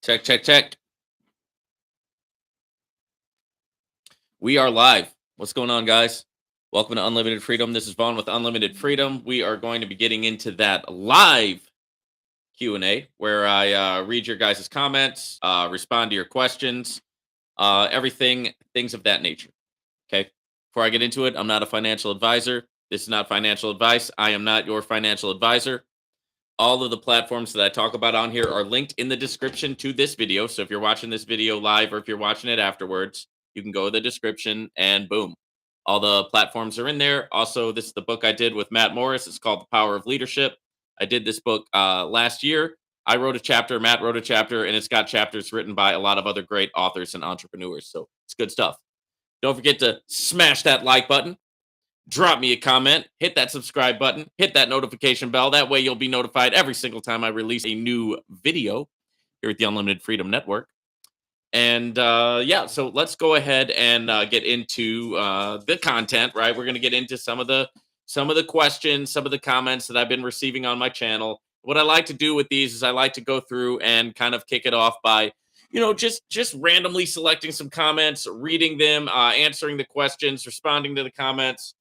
Check, check, check. We are live. What's going on, guys? Welcome to Unlimited Freedom. This is Vaughn with Unlimited Freedom. We are going to be getting into that live Q&A where I read your guys' comments, respond to your questions, everything, things of that nature. Okay. Before I get into it, I'm not a financial advisor. This is not financial advice. I am not your financial advisor. All of the platforms that I talk about on here are linked in the description to this video. So if you're watching this video live or if you're watching it afterwards, you can go to the description and boom, all the platforms are in there. Also, this is the book I did with Matt Morris. It's called The Power of Leadership. I did this book last year. I wrote a chapter, Matt wrote a chapter, and it's got chapters written by a lot of other great authors and entrepreneurs. So it's good stuff. Don't forget to smash that like button. Drop me a comment, hit that subscribe button, hit that notification bell. That way you'll be notified every single time I release a new video here at the Unlimited Freedom Network. And yeah, so let's go ahead and get into the content, right? We're going to get into some of the questions, some of the comments that I've been receiving on my channel. What I like to do with these is I like to go through and kind of kick it off by just randomly selecting some comments, reading them, answering the questions, responding to the comments,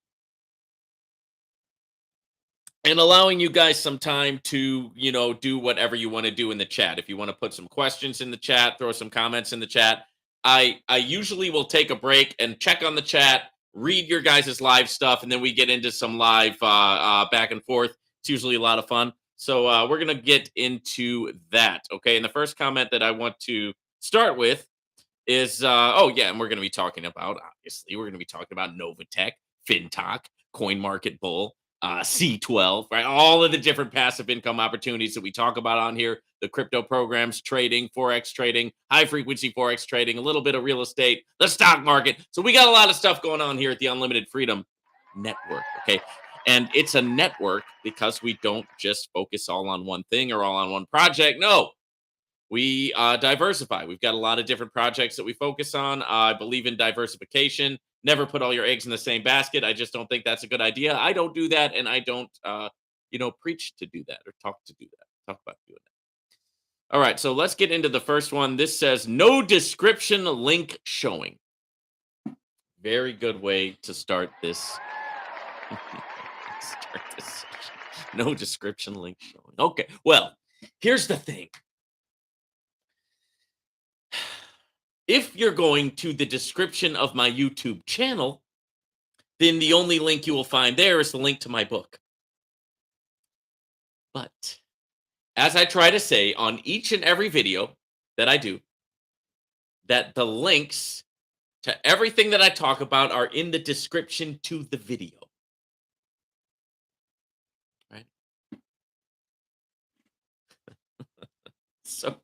and allowing you guys some time to do whatever you want to do in the chat. If you want to put some questions in the chat, throw some comments in the chat. I usually will take a break and check on the chat, read your guys' live stuff, and then we get into some live back and forth. It's usually a lot of fun. So we're gonna get into that. Okay, and the first comment that I want to start with is oh yeah, and we're gonna be talking about, obviously we're gonna be talking about NOVATECH, FINTOCH, Coin Market Bull, C12, right? All of the different passive income opportunities that we talk about on here, the crypto programs, trading, Forex trading, high frequency Forex trading, a little bit of real estate, the stock market. So we got a lot of stuff going on here at the Unlimited Freedom Network. Okay. And it's a network because we don't just focus all on one thing or all on one project. No, we diversify. We've got a lot of different projects that we focus on. I believe in diversification. Never put all your eggs in the same basket. I just don't think that's a good idea. I don't do that, and I don't, preach to do that or talk to do that. Talk about doing that. All right, so let's get into the first one. This says no description link showing. Very good way to start this. start this session. No description link showing. Okay, well, here's the thing. If you're going to the description of my YouTube channel, then the only link you will find there is the link to my book. But as I try to say on each and every video that I do, that the links to everything that I talk about are in the description to the video. Right? So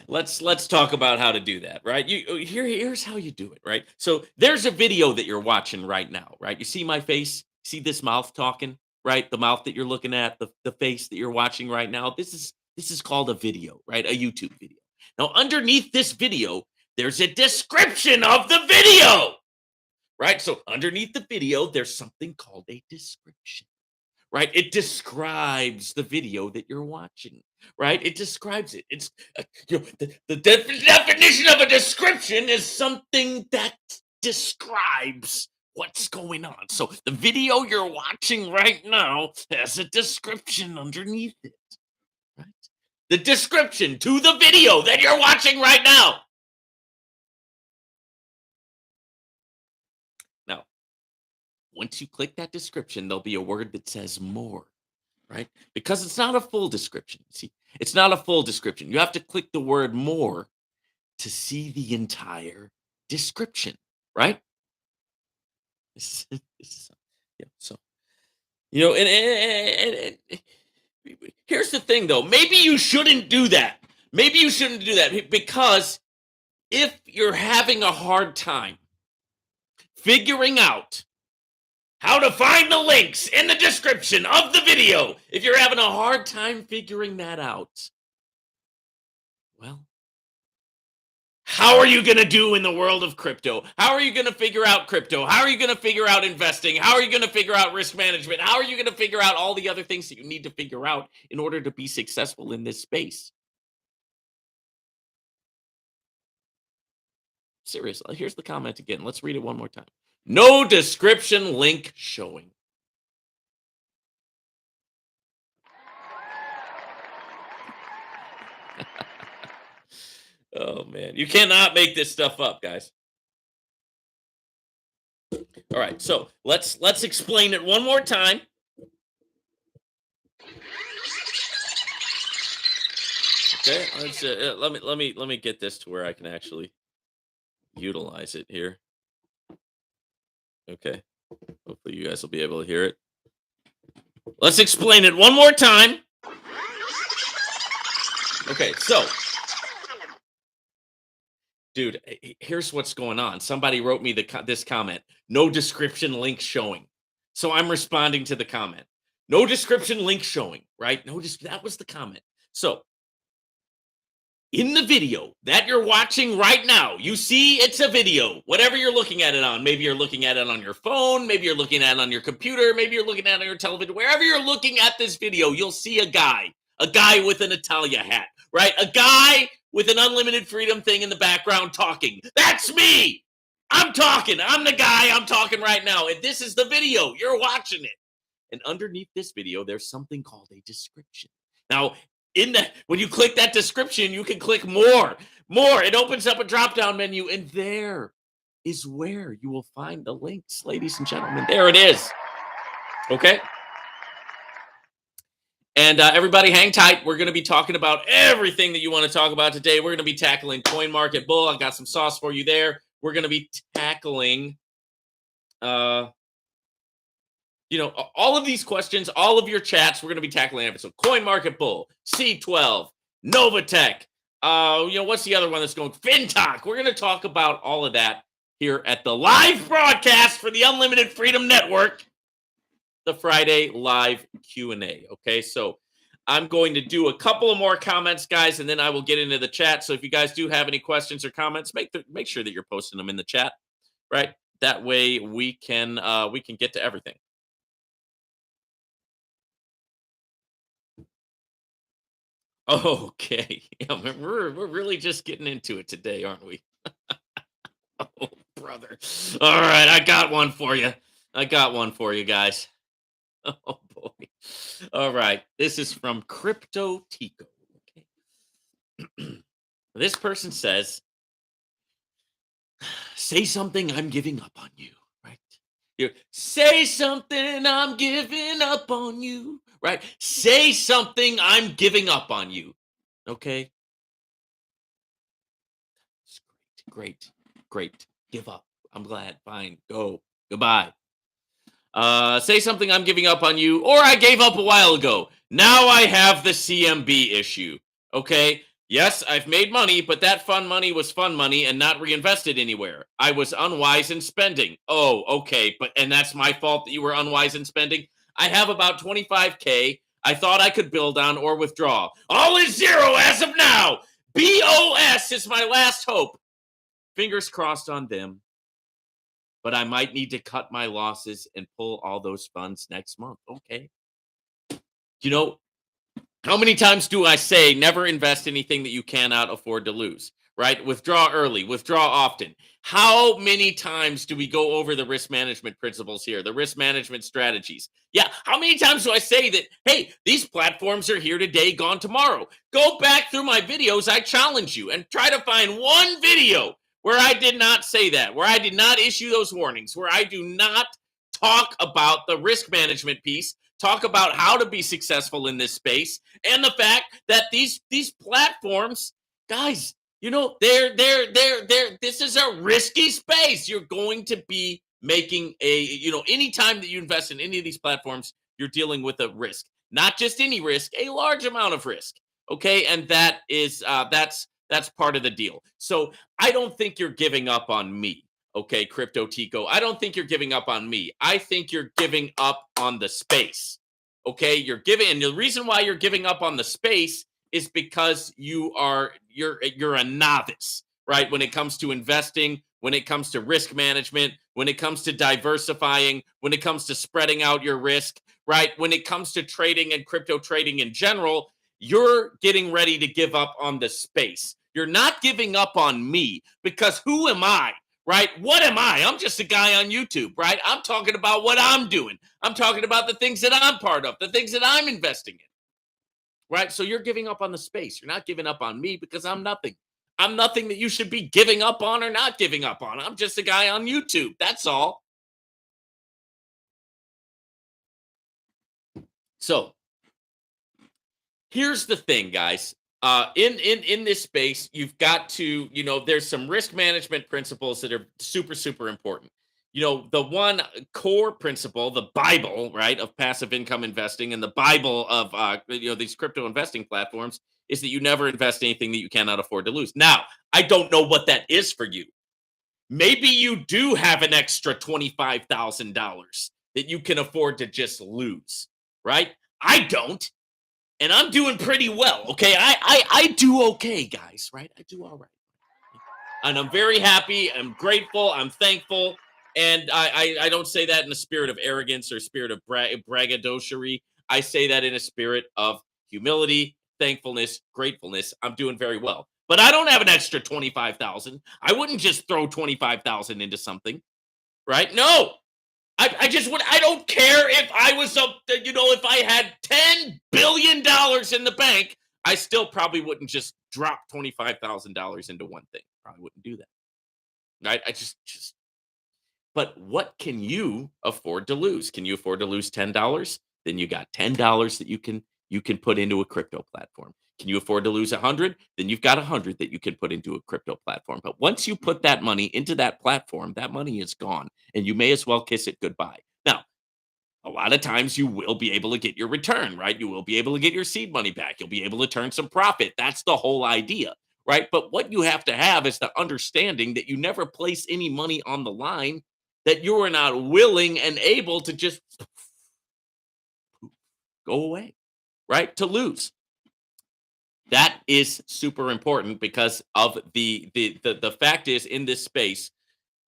let's talk about how to do that, right? Here's how you do it, right? So there's a video that you're watching right now, right? You see my face, see this mouth talking, right? The mouth that you're looking at, the face that you're watching right now. This is called a video, right? A YouTube video. Now underneath this video, there's a description of the video, right? So underneath the video, there's something called a description. Right? It describes the video that you're watching, right? It describes it. It's the definition of a description is something that describes what's going on. So the video you're watching right now has a description underneath it, right? The description to the video that you're watching right now. Now, once you click that description, there'll be a word that says more, right? Because it's not a full description. See, it's not a full description. You have to click the word more to see the entire description, right? Yeah, so, and here's the thing though, maybe you shouldn't do that. Maybe you shouldn't do that because if you're having a hard time figuring out how to find the links in the description of the video, if you're having a hard time figuring that out, well, how are you going to do in the world of crypto? How are you going to figure out crypto? How are you going to figure out investing? How are you going to figure out risk management? How are you going to figure out all the other things that you need to figure out in order to be successful in this space? Seriously, here's the comment again. Let's read it one more time. No description link showing. Oh man, you cannot make this stuff up, guys. All right, so let's explain it one more time. Okay, let me get this to where I can actually utilize it here. Okay, hopefully you guys will be able to hear it. Let's explain it one more time. Okay, so dude, here's what's going on. Somebody wrote me this comment. No description link showing. So I'm responding to the comment. No description link showing, right? That was the comment. So in the video that you're watching right now, you see it's a video, whatever you're looking at it on. Maybe you're looking at it on your phone. Maybe you're looking at it on your computer. Maybe you're looking at it on your television. Wherever you're looking at this video, you'll see a guy with an Italia hat, right? A guy with an unlimited freedom thing in the background talking. That's me. I'm talking. I'm the guy. I'm talking right now. And this is the video. You're watching it. And underneath this video, there's something called a description. Now, when you click that description, you can click more. It opens up a drop-down menu, and there is where you will find the links, ladies and gentlemen. There it is. Okay. And everybody hang tight. We're going to be talking about everything that you want to talk about today. We're going to be tackling Coin Market Bull. I've got some sauce for you there. We're going to be tackling, all of these questions, all of your chats. We're going to be tackling everything. So Coin Market Bull, C12, NOVATECH. What's the other one that's going? FINTOCH. We're going to talk about all of that here at the live broadcast for the Unlimited Freedom Network. The Friday live Q&A. Okay, so I'm going to do a couple of more comments, guys, and then I will get into the chat. So if you guys do have any questions or comments, make sure that you're posting them in the chat, right? That way we can get to everything. Okay, yeah, we're really just getting into it today, aren't we? Oh, brother. All right, I got one for you. Guys. Oh boy. All right. This is from Crypto Tico. Okay. This person says, say something, I'm giving up on you. Right? Say something, I'm giving up on you. Right? Say something, I'm giving up on you. Okay. Great. Give up. I'm glad. Fine. Go. Goodbye. Say something, I'm giving up on you, or I gave up a while ago. Now I have the CMB issue. Okay. Yes, I've made money, but that fun money was fun money and not reinvested anywhere. I was unwise in spending. Oh, okay. And that's my fault that you were unwise in spending. I have about 25K. I thought I could build on or withdraw. All is zero as of now. BOS is my last hope. Fingers crossed on them. But I might need to cut my losses and pull all those funds next month. Okay. How many times do I say never invest anything that you cannot afford to lose, right? Withdraw early, withdraw often. How many times do we go over the risk management principles here, the risk management strategies? Yeah. How many times do I say that, hey, these platforms are here today, gone tomorrow? Go back through my videos. I challenge you and try to find one video where I did not say that, where I did not issue those warnings, where I do not talk about the risk management piece, talk about how to be successful in this space, and the fact that these platforms, guys, this is a risky space. You're going to be making anytime that you invest in any of these platforms, you're dealing with a risk, not just any risk, a large amount of risk. Okay, and that is that's part of the deal. So I don't think you're giving up on me. Okay, Crypto Tico. I don't think you're giving up on me. I think you're giving up on the space. Okay, and the reason why you're giving up on the space is because you're a novice, right? When it comes to investing, when it comes to risk management, when it comes to diversifying, when it comes to spreading out your risk, right? When it comes to trading and crypto trading in general, you're getting ready to give up on the space. You're not giving up on me, because who am I? Right? What am I? I'm just a guy on YouTube, right? I'm talking about what I'm doing. I'm talking about the things that I'm part of, the things that I'm investing in. Right? So you're giving up on the space. You're not giving up on me, because I'm nothing. I'm nothing that you should be giving up on or not giving up on. I'm just a guy on YouTube. That's all. So here's the thing, guys. In this space, you've got to, there's some risk management principles that are super, super important. The one core principle, the Bible, right, of passive income investing, and the Bible of these crypto investing platforms, is that you never invest anything that you cannot afford to lose. Now, I don't know what that is for you. Maybe you do have an extra $25,000 that you can afford to just lose, right? I don't, and I'm doing pretty well. Okay, I do okay, guys. Right? I do all right, and I'm very happy. I'm grateful. I'm thankful, and I don't say that in a spirit of arrogance or spirit of braggadociousry. I say that in a spirit of humility, thankfulness, gratefulness. I'm doing very well, but I don't have an extra 25,000. I wouldn't just throw 25,000 into something, right? No, I just would. I don't care if I was if I had $10 billion in the bank, I still probably wouldn't just drop $25,000 into one thing. Probably wouldn't do that. Right? I just. But what can you afford to lose? Can you afford to lose $10? Then you got $10 that you can put into a crypto platform. Can you afford to lose 100? Then you've got 100 that you can put into a crypto platform. But once you put that money into that platform, that money is gone, and you may as well kiss it goodbye. Now, a lot of times you will be able to get your return, right? You will be able to get your seed money back. You'll be able to turn some profit. That's the whole idea, right? But what you have to have is the understanding that you never place any money on the line that you are not willing and able to just go away, right? To lose. That is super important, because of the fact is, in this space,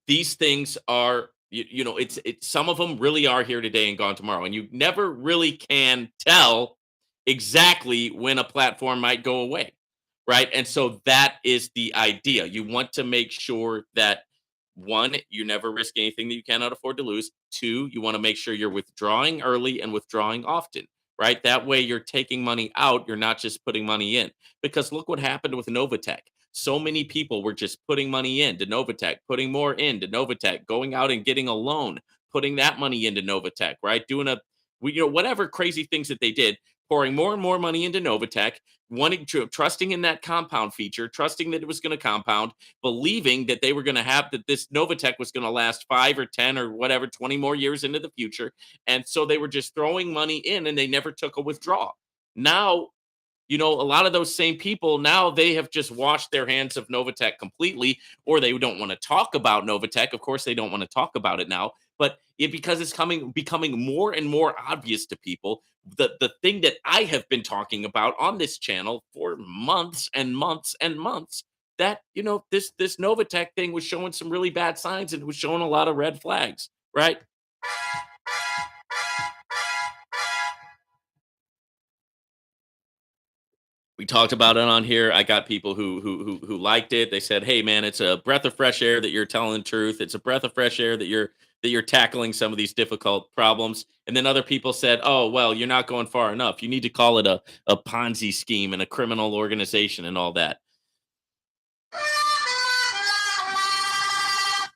these things are, it's some of them really are here today and gone tomorrow, and you never really can tell exactly when a platform might go away, right? And so that is the idea. You want to make sure that, one, you never risk anything that you cannot afford to lose. Two, you want to make sure you're withdrawing early and withdrawing often, right? That way you're taking money out, you're not just putting money in. Because look what happened with NOVATECH. So many people were just putting money into NOVATECH, putting more into NOVATECH, going out and getting a loan, putting that money into NOVATECH, right? Doing whatever crazy things that they did, pouring more and more money into NOVATECH, trusting in that compound feature, trusting that it was going to compound, believing that they were going to have that this NOVATECH was going to last 5 or 10 or whatever, 20 more years into the future. And so they were just throwing money in, and they never took a withdrawal. Now, a lot of those same people, now they have just washed their hands of NOVATECH completely, or they don't want to talk about NOVATECH. Of course, they don't want to talk about it now, but because it's becoming more and more obvious to people, the thing that I have been talking about on this channel for months and months and months, that this NOVATECH thing was showing some really bad signs, and it was showing a lot of red flags, right? We talked about it on here. I got people who liked it. They said, "Hey, man, it's a breath of fresh air that you're telling the truth. It's a breath of fresh air that you're tackling some of these difficult problems." And then other people said, "Oh, well, you're not going far enough. You need to call it a Ponzi scheme and a criminal organization and all that."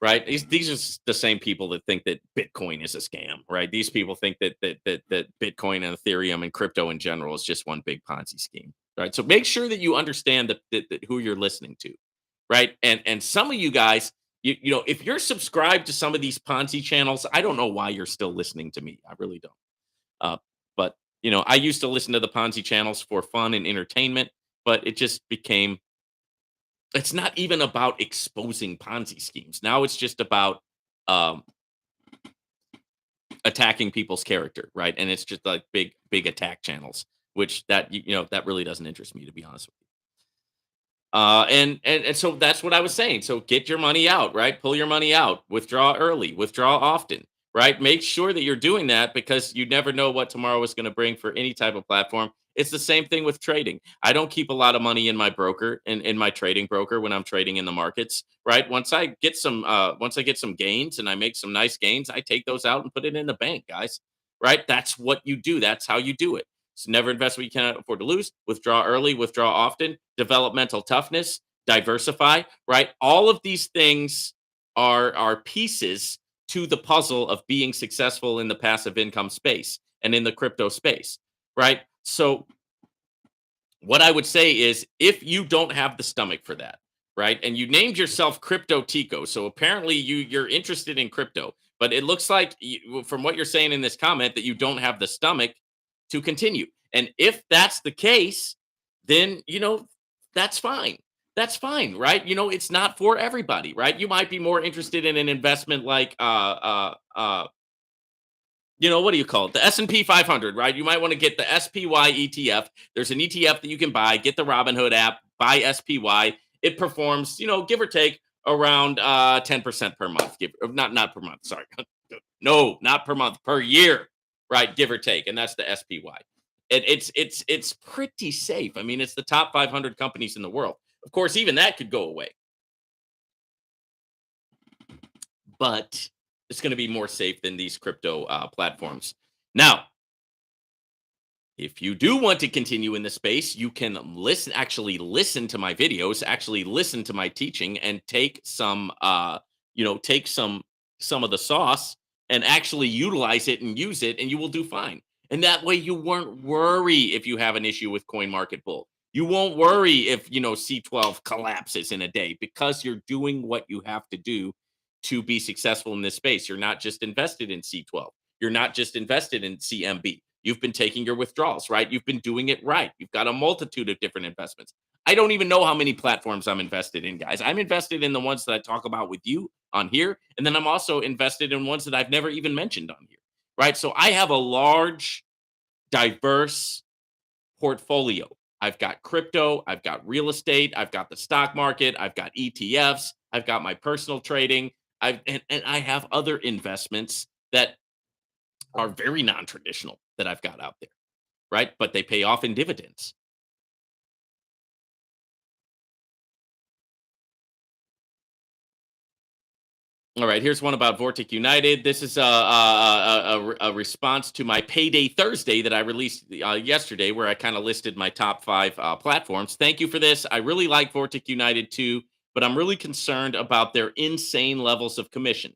Right? These are the same people that think that Bitcoin is a scam, right? These people think that Bitcoin and Ethereum and crypto in general is just one big Ponzi scheme, right? So make sure that you understand that who you're listening to, right? And some of you guys, if you're subscribed to some of these Ponzi channels, I don't know why you're still listening to me. I really don't. But I used to listen to the Ponzi channels for fun and entertainment, but it just became, it's not even about exposing Ponzi schemes. Now it's just about um, attacking people's character, right? And it's just like big attack channels, which that really doesn't interest me, to be honest with you. And so that's what I was saying. So get your money out, right? Pull your money out, withdraw early, withdraw often. right? Make sure that you're doing that because you never know what tomorrow is going to bring for any type of platform. It's the same thing with trading. I don't keep a lot of money in my broker in my trading broker when I'm trading in the markets, right? Once I get some gains and I make some nice gains, I take those out and put it in the bank, guys. Right? That's what you do. That's how you do it. So never invest what you cannot afford to lose. Withdraw early, withdraw often, develop mental toughness, diversify, right? All of these things are pieces to the puzzle of being successful in the passive income space and in the crypto space, right? So what I would say is if you don't have the stomach for that, right? And you named yourself Crypto Tico. So apparently you're interested in crypto, but it looks like from what you're saying in this comment that you don't have the stomach to continue. And if that's the case, then that's fine. That's fine, right? It's not for everybody, right? You might be more interested in an investment like what do you call it? The S&P 500, right? You might want to get the SPY ETF. There's an ETF that you can buy. Get the Robinhood app, buy SPY. It performs, give or take around 10% per month. Not per month, sorry. No, not per month, per year, right? Give or take. And that's the SPY. It's pretty safe. I mean, it's the top 500 companies in the world. Of course, even that could go away. But it's going to be more safe than these crypto platforms. Now, if you do want to continue in the space, you can actually listen to my videos, actually listen to my teaching, and take take some of the sauce and actually utilize it and use it, and you will do fine. And that way, you won't worry if you have an issue with Coin Market Bull. You won't worry if C12 collapses in a day because you're doing what you have to do to be successful in this space. You're not just invested in C12. You're not just invested in CMB. You've been taking your withdrawals, right? You've been doing it right. You've got a multitude of different investments. I don't even know how many platforms I'm invested in, guys. I'm invested in the ones that I talk about with you on here. And then I'm also invested in ones that I've never even mentioned on here, right? So I have a large, diverse portfolio. I've got crypto, I've got real estate, I've got the stock market, I've got ETFs, I've got my personal trading, and I have other investments that are very non-traditional that I've got out there, right? But they pay off in dividends. All right, here's one about Vortic United. This is a response to my Payday Thursday that I released yesterday, where I kind of listed my top 5 platforms. Thank you for this. I really like Vortic United too, but I'm really concerned about their insane levels of commission,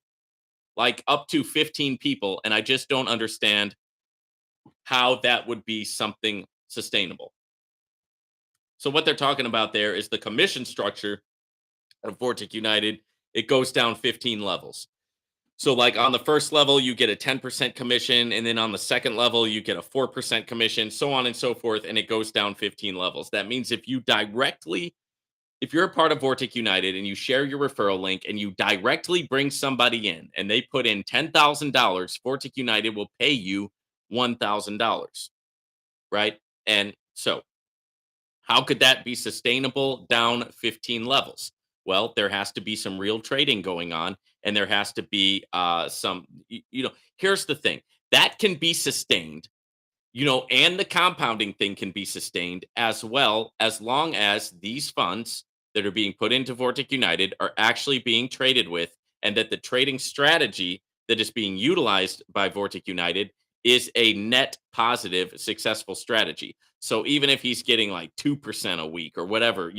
like up to 15 people, and I just don't understand how that would be something sustainable. So what they're talking about there is the commission structure of Vortic United. It goes down 15 levels. So like on the first level, you get a 10% commission. And then on the second level, you get a 4% commission, so on and so forth. And it goes down 15 levels. That means if you're a part of Vortic United and you share your referral link and you directly bring somebody in and they put in $10,000, Vortic United will pay you $1,000, right? And so how could that be sustainable down 15 levels? Well, there has to be some real trading going on, and there has to be here's the thing that can be sustained, and the compounding thing can be sustained as well, as long as these funds that are being put into Vortic United are actually being traded with, and that the trading strategy that is being utilized by Vortic United is a net positive, successful strategy. So even if he's getting like 2% a week or whatever,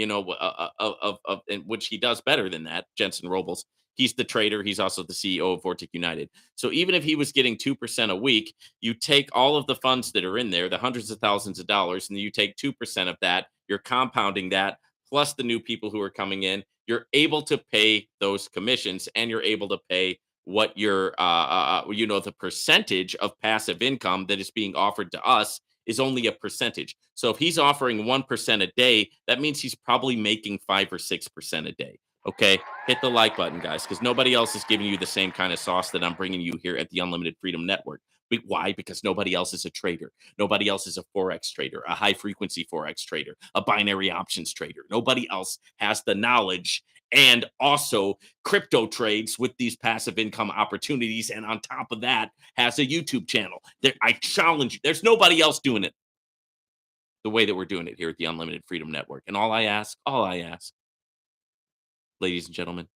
of which he does better than that, Jensen Robles, he's the trader. He's also the CEO of Vortic United. So even if he was getting 2% a week, you take all of the funds that are in there, the hundreds of thousands of dollars, and you take 2% of that, you're compounding that, plus the new people who are coming in, you're able to pay those commissions, and you're able to pay what your the percentage of passive income that is being offered to us is only a percentage. So if he's offering 1% a day, that means he's probably making 5 or 6% a day. Okay, hit the like button, guys, because nobody else is giving you the same kind of sauce that I'm bringing you here at the Unlimited Freedom Network. Why? Because nobody else is a trader. Nobody else is a Forex trader, a high frequency Forex trader, a binary options trader. Nobody else has the knowledge and also crypto trades with these passive income opportunities. And on top of that, has a YouTube channel. I challenge you. There's nobody else doing it the way that we're doing it here at the Unlimited Freedom Network. And all I ask, ladies and gentlemen,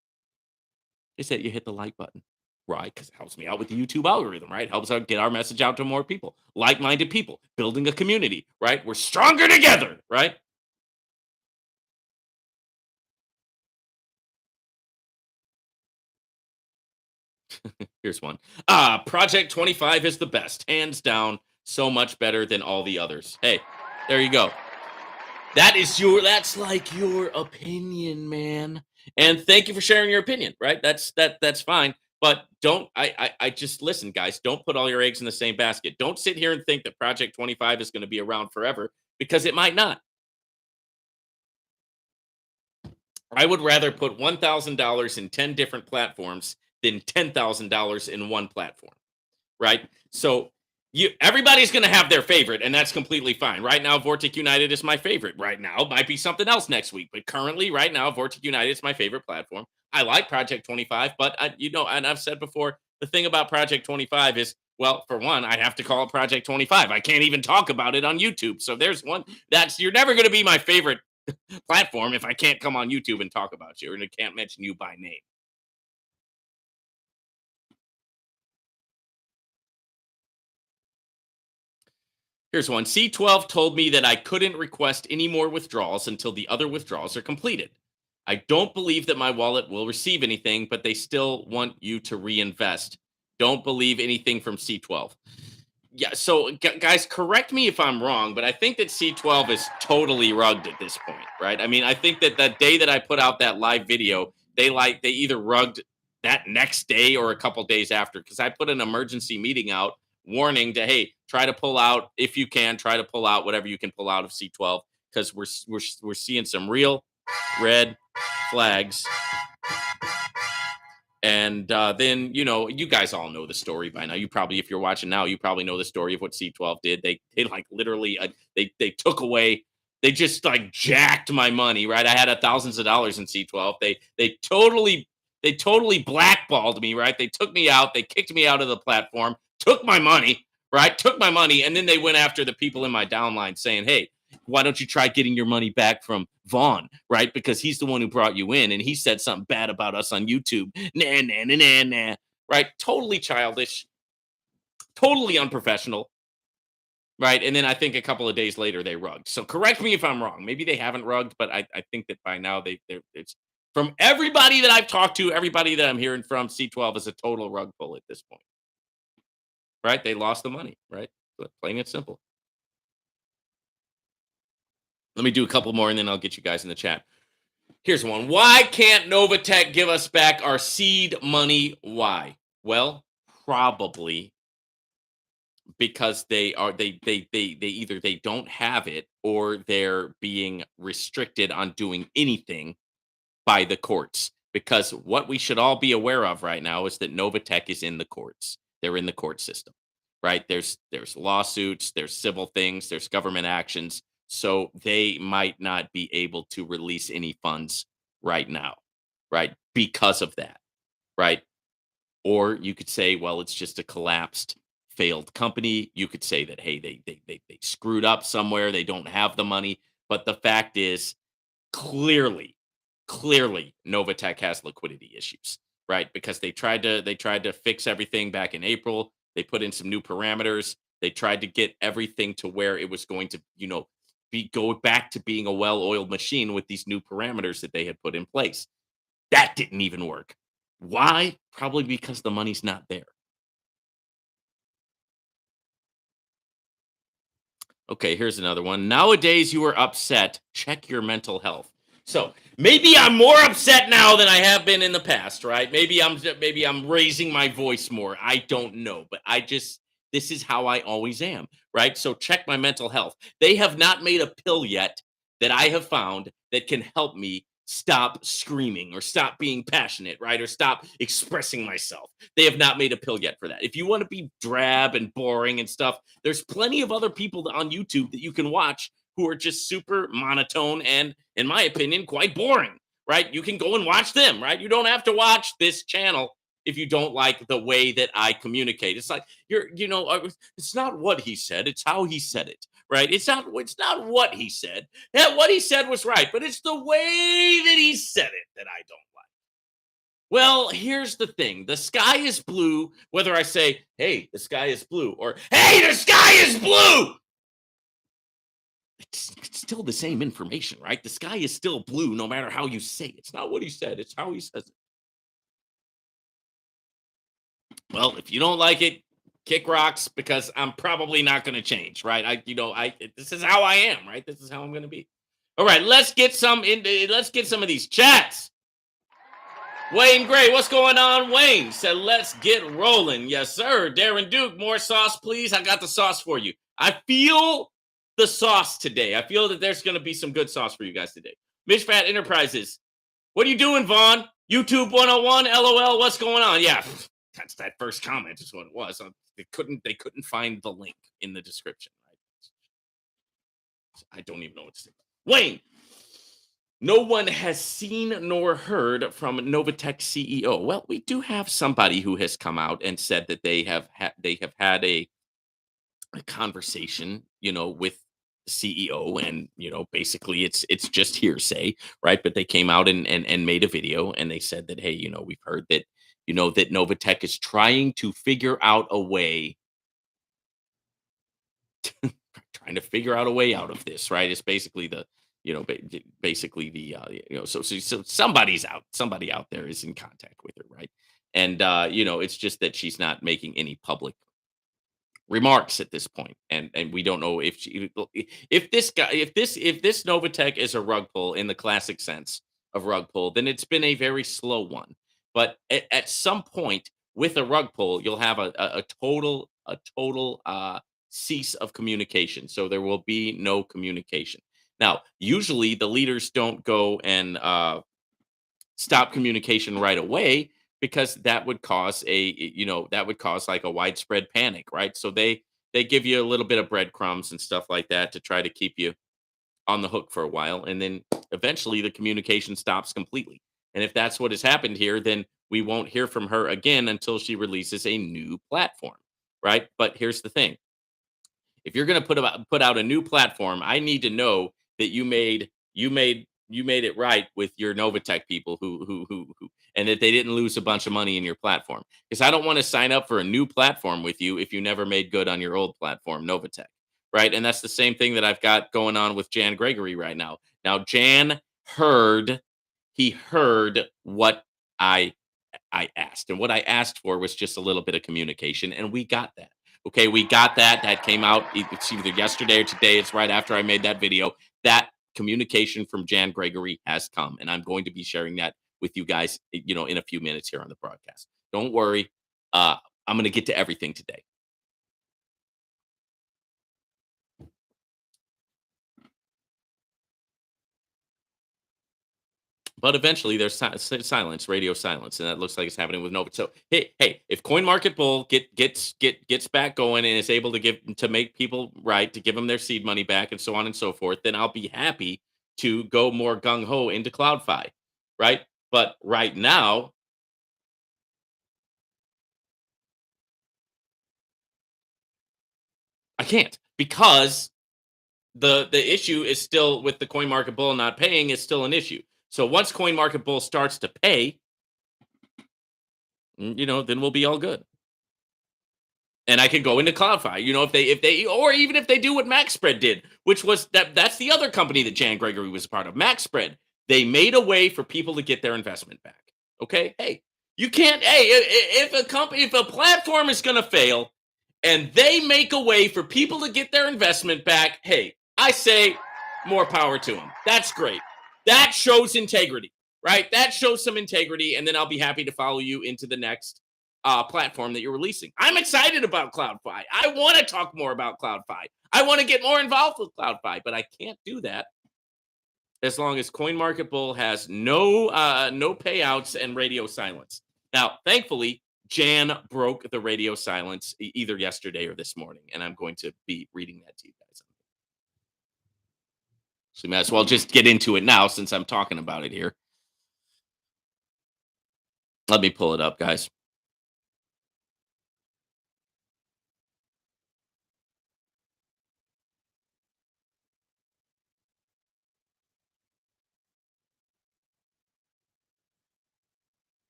is that you hit the like button, right? Because it helps me out with the YouTube algorithm, right? Helps out get our message out to more people, like-minded people, building a community, right? We're stronger together, right? Here's one. Project 25 is the best, hands down, so much better than all the others. Hey, there you go. That's like your opinion, man. And thank you for sharing your opinion, right? That's fine. But don't I just listen, guys, don't put all your eggs in the same basket. Don't sit here and think that Project 25 is going to be around forever because it might not. I would rather put $1,000 in 10 different platforms than $10,000 in one platform, right? So everybody's going to have their favorite, and that's completely fine. Right now, Vortic United is my favorite. Right now, might be something else next week, but currently, right now, Vortic United is my favorite platform. I like Project 25, but and I've said before, the thing about Project 25 is, well, for one, I have to call it Project 25. I can't even talk about it on YouTube. So there's one you're never going to be my favorite platform if I can't come on YouTube and talk about you, and I can't mention you by name. Here's one. C12 told me that I couldn't request any more withdrawals until the other withdrawals are completed. I don't believe that my wallet will receive anything, but they still want you to reinvest. Don't believe anything from C12. Yeah, so guys, correct me if I'm wrong, but I think that C12 is totally rugged at this point, right? I mean, I think that that day that I put out that live video, they either rugged that next day or a couple days after, because I put an emergency meeting out warning to, hey, try to pull out if you can, try to pull out whatever you can pull out of C12, because we're seeing some real red flags. And then, you guys all know the story by now. You probably, if you're watching now, you probably know the story of what C12 did. They like literally, they took away, they just like jacked my money, right? I had thousands of dollars in C12. They totally blackballed me, right? They took me out. They kicked me out of the platform, took my money, right? Took my money. And then they went after the people in my downline saying, hey, why don't you try getting your money back from Vaughn, right? Because he's the one who brought you in and he said something bad about us on YouTube. Nah, nah, nah, nah, nah. Right? Totally childish, totally unprofessional, right? And then I think a couple of days later they rugged. So correct me if I'm wrong. Maybe they haven't rugged, but I think that by now it's from everybody that I've talked to, everybody that I'm hearing from, C12 is a total rug pull at this point, right? They lost the money, right? Plain and simple. Let me do a couple more and then I'll get you guys in the chat. Here's one. Why can't NOVATECH give us back our seed money? Why? Well, probably because either they don't have it or they're being restricted on doing anything by the courts. Because what we should all be aware of right now is that NOVATECH is in the courts. They're in the court system, right? There's lawsuits, there's civil things, there's government actions. So they might not be able to release any funds right now, right? Because of that, right? Or you could say, well, it's just a collapsed, failed company. You could say that, hey, they screwed up somewhere. They don't have the money. But the fact is, clearly, NOVATECH has liquidity issues, right? Because they tried to fix everything back in April. They put in some new parameters. They tried to get everything to where it was going to, go back to being a well-oiled machine with these new parameters that they had put in place. That didn't even work. Why? Probably because the money's not there. Okay, here's another one. Nowadays, you are upset. Check your mental health. So maybe I'm more upset now than I have been in the past, right? Maybe I'm raising my voice more. I don't know, but this is how I always am, right? So check my mental health. They have not made a pill yet that I have found that can help me stop screaming or stop being passionate, right? Or stop expressing myself. They have not made a pill yet for that. If you want to be drab and boring and stuff, there's plenty of other people on YouTube that you can watch who are just super monotone and, in my opinion, quite boring, right? You can go and watch them, right? You don't have to watch this channel if you don't like the way that I communicate. It's like it's not what he said, it's how he said it, right? It's not what he said. Yeah, what he said was right, but it's the way that he said it that I don't like. Well, here's the thing. The sky is blue, whether I say, "Hey, the sky is blue," or "Hey, the sky is blue." It's still the same information, right? The sky is still blue no matter how you say it. It's not what he said, it's how he says it. Well, if you don't like it, kick rocks because I'm probably not going to change, right? This is how I am, right? This is how I'm going to be. All right, let's get some of these chats. Wayne Gray, what's going on? Wayne said, let's get rolling. Yes, sir. Darren Duke, more sauce, please. I got the sauce for you. I feel the sauce today. I feel that there's going to be some good sauce for you guys today. Mishfat Enterprises, what are you doing, Vaughn? YouTube 101, LOL, what's going on? Yeah, that's that first comment is what it was. They couldn't find the link in the description. I don't even know what to say. Wayne, no one has seen nor heard from NOVATECH CEO. Well, we do have somebody who has come out and said that they have had a conversation, with the CEO, and basically it's just hearsay, right? But they came out and made a video, and they said that, hey, we've heard that that NOVATECH is trying to figure out a way trying to figure out a way out of this, right? It's basically the, basically the, so somebody out there is in contact with her, right? And, it's just that she's not making any public remarks at this point, and we don't know if this NOVATECH is a rug pull in the classic sense of rug pull, then it's been a very slow one. But at some point with a rug pull, you'll have a total cease of communication. So there will be no communication. Now, usually the leaders don't go and stop communication right away, because that would cause like a widespread panic, right? So they give you a little bit of breadcrumbs and stuff like that to try to keep you on the hook for a while, and then eventually the communication stops completely. And if that's what has happened here, then we won't hear from her again until she releases a new platform, right? But here's the thing: if you're going to put out a new platform, I need to know that you made it right with your NOVATECH people who and that they didn't lose a bunch of money in your platform. Because I don't want to sign up for a new platform with you if you never made good on your old platform, NOVATECH, right? And that's the same thing that I've got going on with Jan Gregory right now. Now, Jan heard what I asked, and what I asked for was just a little bit of communication, and we got that. Okay, we got that. That came out it's either yesterday or today. It's right after I made that video. That communication from Jan Gregory has come, and I'm going to be sharing that with you guys, in a few minutes here on the broadcast. Don't worry. I'm going to get to everything today. But eventually there's silence, radio silence, and that looks like it's happening with Nova. So hey, if CoinMarketBull gets back going and is able to make people right, to give them their seed money back and so on and so forth, then I'll be happy to go more gung ho into CloudFi, right? But right now, I can't, because the issue is still with the CoinMarketBull not paying is still an issue. So once CoinMarketBull starts to pay, then we'll be all good. And I could go into CloudFi, if they, or even if they do what MaxSpread did, which was that's the other company that Jan Gregory was a part of, MaxSpread. They made a way for people to get their investment back. Okay, hey, you can't. Hey, if a platform is going to fail, and they make a way for people to get their investment back, hey, I say more power to them. That's great. That shows integrity, right? That shows some integrity, and then I'll be happy to follow you into the next platform that you're releasing. I'm excited about CloudFi. I want to talk more about CloudFi. I want to get more involved with CloudFi, but I can't do that as long as CoinMarketBull has no payouts and radio silence. Now, thankfully, Jan broke the radio silence either yesterday or this morning, and I'm going to be reading that to you guys. So we might as well just get into it now since I'm talking about it here. Let me pull it up, guys.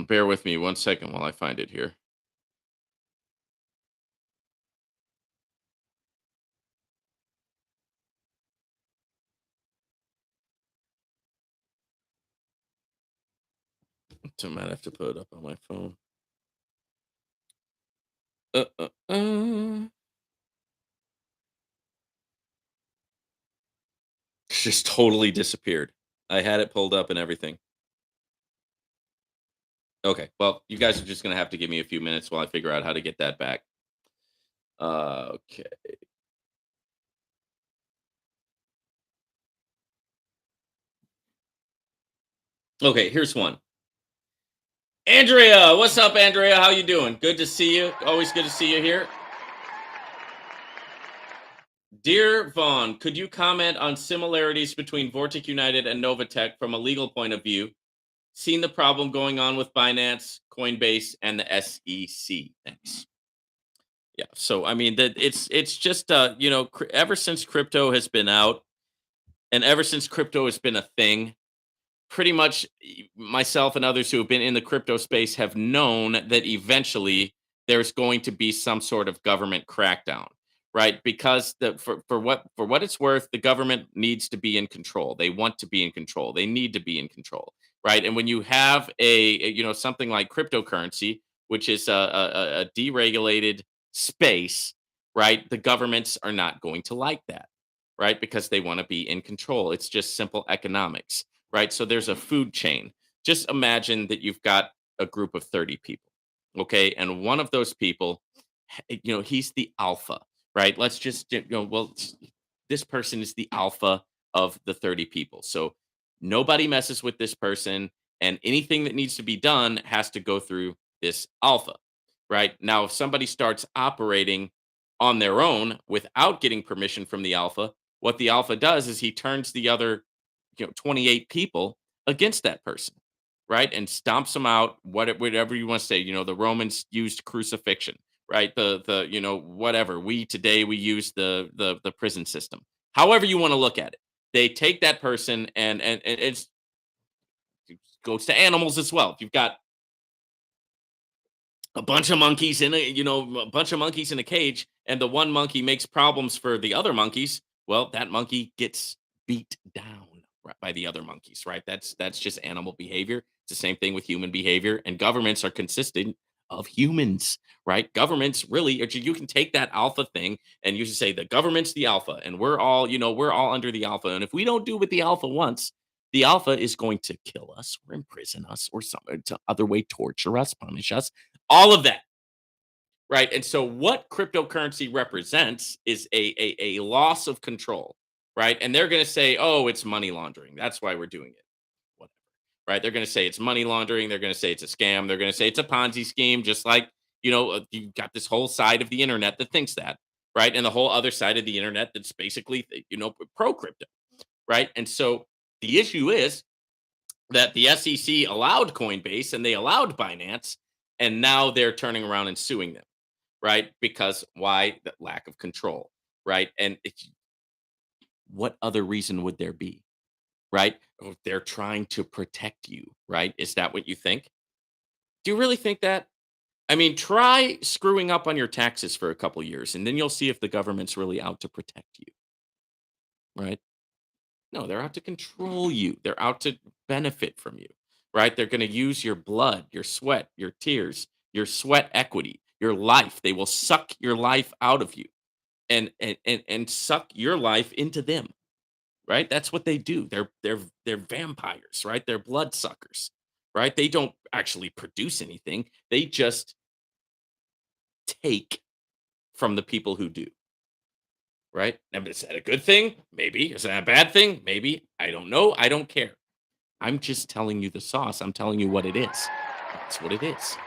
Bear with me 1 second while I find it here. So I might have to put it up on my phone. Uh, uh, uh. It's just totally disappeared. I had it pulled up and everything. Okay, well, you guys are just gonna have to give me a few minutes while I figure out how to get that back. Okay. Okay, here's one. Andrea, what's up, Andrea? How you doing? Good to see you. Always good to see you here. Dear Vaughn, could you comment on similarities between Vortic United and NOVATECH from a legal point of view? Seen the problem going on with Binance, Coinbase, and the SEC. Thanks. Yeah. So I mean that it's just ever since crypto has been out and ever since crypto has been a thing, pretty much myself and others who have been in the crypto space have known that eventually there's going to be some sort of government crackdown, right? Because for what it's worth, the government needs to be in control. They want to be in control. They need to be in control, right? And when you have something like cryptocurrency, which is a deregulated space, right? The governments are not going to like that, right? Because they want to be in control. It's just simple economics, right? So there's a food chain. Just imagine that you've got a group of 30 people, okay? And one of those people, he's the alpha, right? Let's just, this person is the alpha of the 30 people. So nobody messes with this person, and anything that needs to be done has to go through this alpha, right? Now, if somebody starts operating on their own without getting permission from the alpha, what the alpha does is he turns the other 28 people against that person, right? And stomps them out, whatever you want to say. The Romans used crucifixion, right? Whatever. We use the prison system. However you want to look at it. They take that person and it goes to animals as well. If you've got a bunch of monkeys in a cage, and the one monkey makes problems for the other monkeys, well, that monkey gets beat down by the other monkeys, right? That's just animal behavior. It's the same thing with human behavior, and governments are consistent of humans, right? Governments really, you can take that alpha thing and you should say the government's the alpha, and we're all under the alpha, and if we don't do what the alpha wants, the alpha is going to kill us or imprison us or some other way torture us, punish us, all of that, right? And so what cryptocurrency represents is a loss of control, right? And they're going to say, oh, it's money laundering, that's why we're doing it, whatever, right? They're going to say it's money laundering, they're going to say it's a scam, they're going to say it's a Ponzi scheme, just like you've got this whole side of the internet that thinks that, right? And the whole other side of the internet that's basically pro crypto, right? And so the issue is that the SEC allowed Coinbase and they allowed Binance, and now they're turning around and suing them, right? Because why? The lack of control, right? And what other reason would there be, right? Oh, they're trying to protect you, right? Is that what you think? Do you really think that? I mean, try screwing up on your taxes for a couple years, and then you'll see if the government's really out to protect you, right? No, they're out to control you. They're out to benefit from you, right? They're going to use your blood, your sweat, your tears, your sweat equity, your life. They will suck your life out of you and suck your life into them, right? That's what they do. They're vampires, right? They're blood suckers, right? They don't actually produce anything. They just take from the people who do. Right? Now, is that a good thing? Maybe. Is that a bad thing? Maybe. I don't know. I don't care. I'm just telling you the sauce. I'm telling you what it is. That's what it is.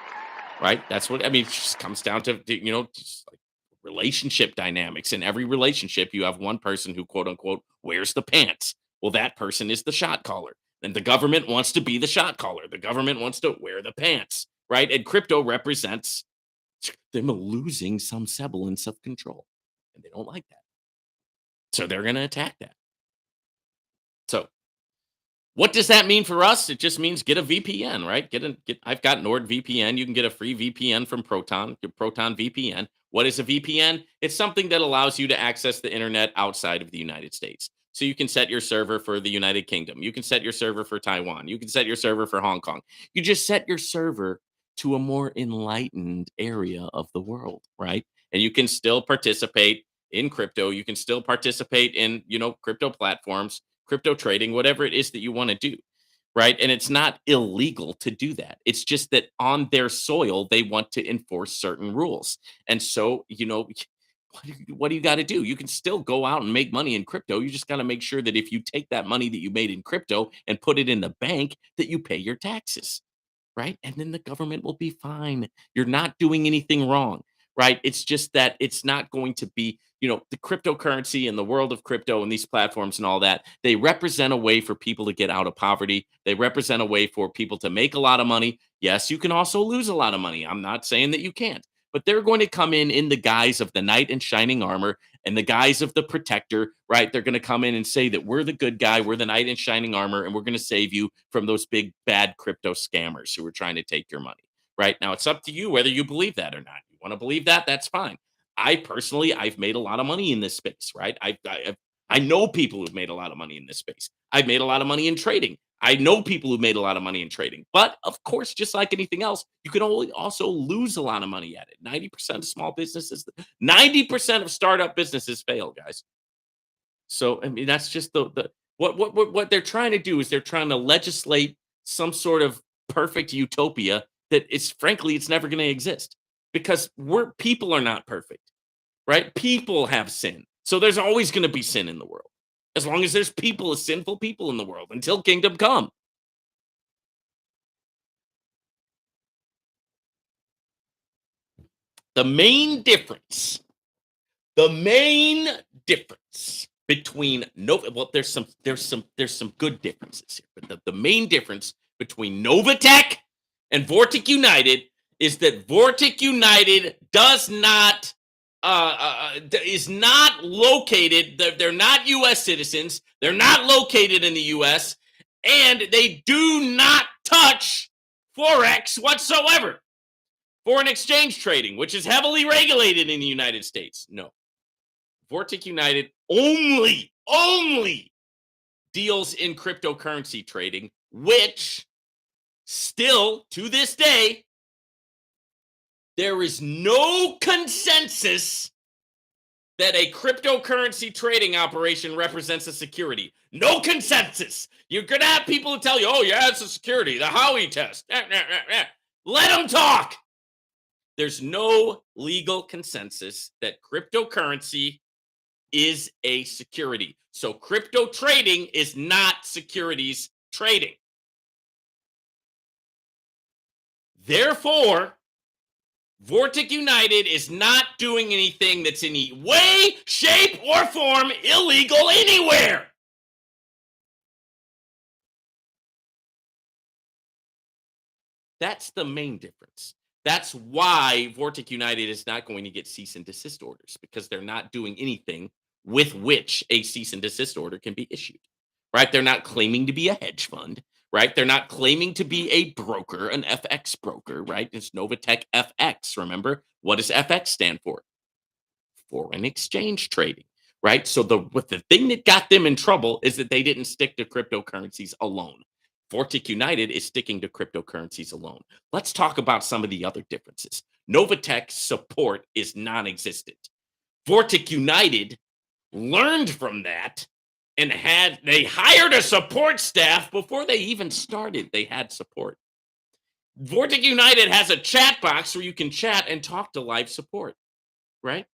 Right? That's what I mean. It just comes down to just like relationship dynamics. In every relationship, you have one person who quote unquote wears the pants. Well, that person is the shot caller. And the government wants to be the shot caller. The government wants to wear the pants, right? And crypto represents them losing some semblance of control. And they don't like that. So they're going to attack that. So what does that mean for us? It just means get a VPN, right? I've got NordVPN. You can get a free VPN from Proton, your Proton VPN. What is a VPN? It's something that allows you to access the internet outside of the United States. So you can set your server for the United Kingdom. You can set your server for Taiwan. You can set your server for Hong Kong. You just set your server to a more enlightened area of the world, right? And you can still participate in crypto. You can still participate in, crypto platforms, crypto trading, whatever it is that you want to do, right? And it's not illegal to do that. It's just that on their soil, they want to enforce certain rules. And so, what do you got to do? You can still go out and make money in crypto. You just got to make sure that if you take that money that you made in crypto and put it in the bank, that you pay your taxes, right? And then the government will be fine. You're not doing anything wrong, right? It's just that it's not going to be, the cryptocurrency and the world of crypto and these platforms and all that. They represent a way for people to get out of poverty. They represent a way for people to make a lot of money. Yes, you can also lose a lot of money. I'm not saying that you can't, but they're going to come in the guise of the knight in shining armor and the guise of the protector, right? They're going to come in and say that we're the good guy, we're the knight in shining armor, and we're going to save you from those big bad crypto scammers who are trying to take your money. Right now, it's up to you whether you believe that or not. You want to believe that? That's fine. I personally, I've made a lot of money in this space, right? I know people who've made a lot of money in this space. I've made a lot of money in trading. I know people who made a lot of money in trading. But of course, just like anything else, you can only also lose a lot of money at it. 90% of small businesses, 90% of startup businesses fail, guys. So I mean, that's just what they're trying to do is they're trying to legislate some sort of perfect utopia that is frankly it's never going to exist because people are not perfect, right? People have sin. So there's always going to be sin in the world. As long as there's people, sinful people in the world until kingdom come. The main difference between there's some good differences here, but the main difference between NOVATECH and Vortic United is that Vortic United does not is not located. They're not U.S. citizens. They're not located in the U.S. and they do not touch forex whatsoever. Foreign exchange trading, which is heavily regulated in the United States. No. Vortic United only deals in cryptocurrency trading, which still to this day, there is no consensus that a cryptocurrency trading operation represents a security. No consensus. You're going to have people who tell you, oh, yeah, it's a security, the Howey test. Let them talk. There's no legal consensus that cryptocurrency is a security. So crypto trading is not securities trading. Therefore, Vortic United is not doing anything that's in any way, shape, or form illegal anywhere. That's the main difference. That's why Vortic United is not going to get cease and desist orders because they're not doing anything with which a cease and desist order can be issued, right? They're not claiming to be a hedge fund, right? They're not claiming to be a broker, an FX broker, right? It's NOVATECH FX. Remember, what does FX stand for? Foreign exchange trading, right? So the thing that got them in trouble is that they didn't stick to cryptocurrencies alone. Vortic United is sticking to cryptocurrencies alone. Let's talk about some of the other differences. NOVATECH support is non-existent. Vortic United learned from that and they hired a support staff before they even started. They had support. Vortic United has a chat box where you can chat and talk to live support, right?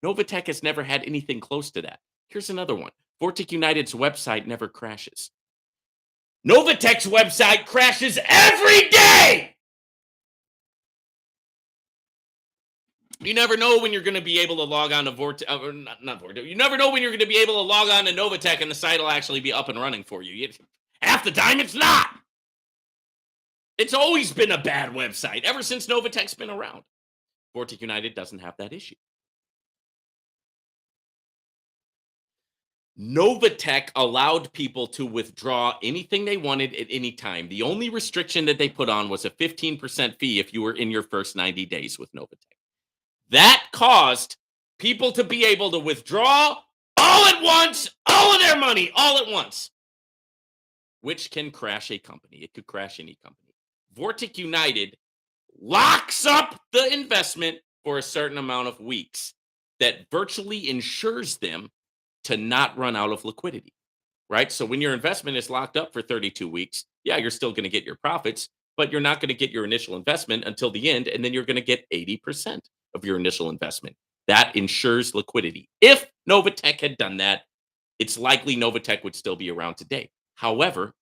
NOVATECH has never had anything close to that. Here's another one. Vortic United's website never crashes. NOVATECH's website crashes every day. You never know when you're going to be able to log on to Vortic, not Vortic. You never know when you're going to be able to log on to NOVATECH and the site will actually be up and running for you. Half the time it's not. It's always been a bad website ever since NOVATECH's been around. Vortic United doesn't have that issue. NOVATECH allowed people to withdraw anything they wanted at any time. The only restriction that they put on was a 15% fee if you were in your first 90 days with NOVATECH. That caused people to be able to withdraw all at once, all of their money, all at once, which can crash a company. It could crash any company. Vortic United locks up the investment for a certain amount of weeks that virtually ensures them to not run out of liquidity, right? So when your investment is locked up for 32 weeks, yeah, you're still going to get your profits, but you're not going to get your initial investment until the end, and then you're going to get 80% of your initial investment. That ensures liquidity. If NOVATECH had done that, it's likely NOVATECH would still be around today. However,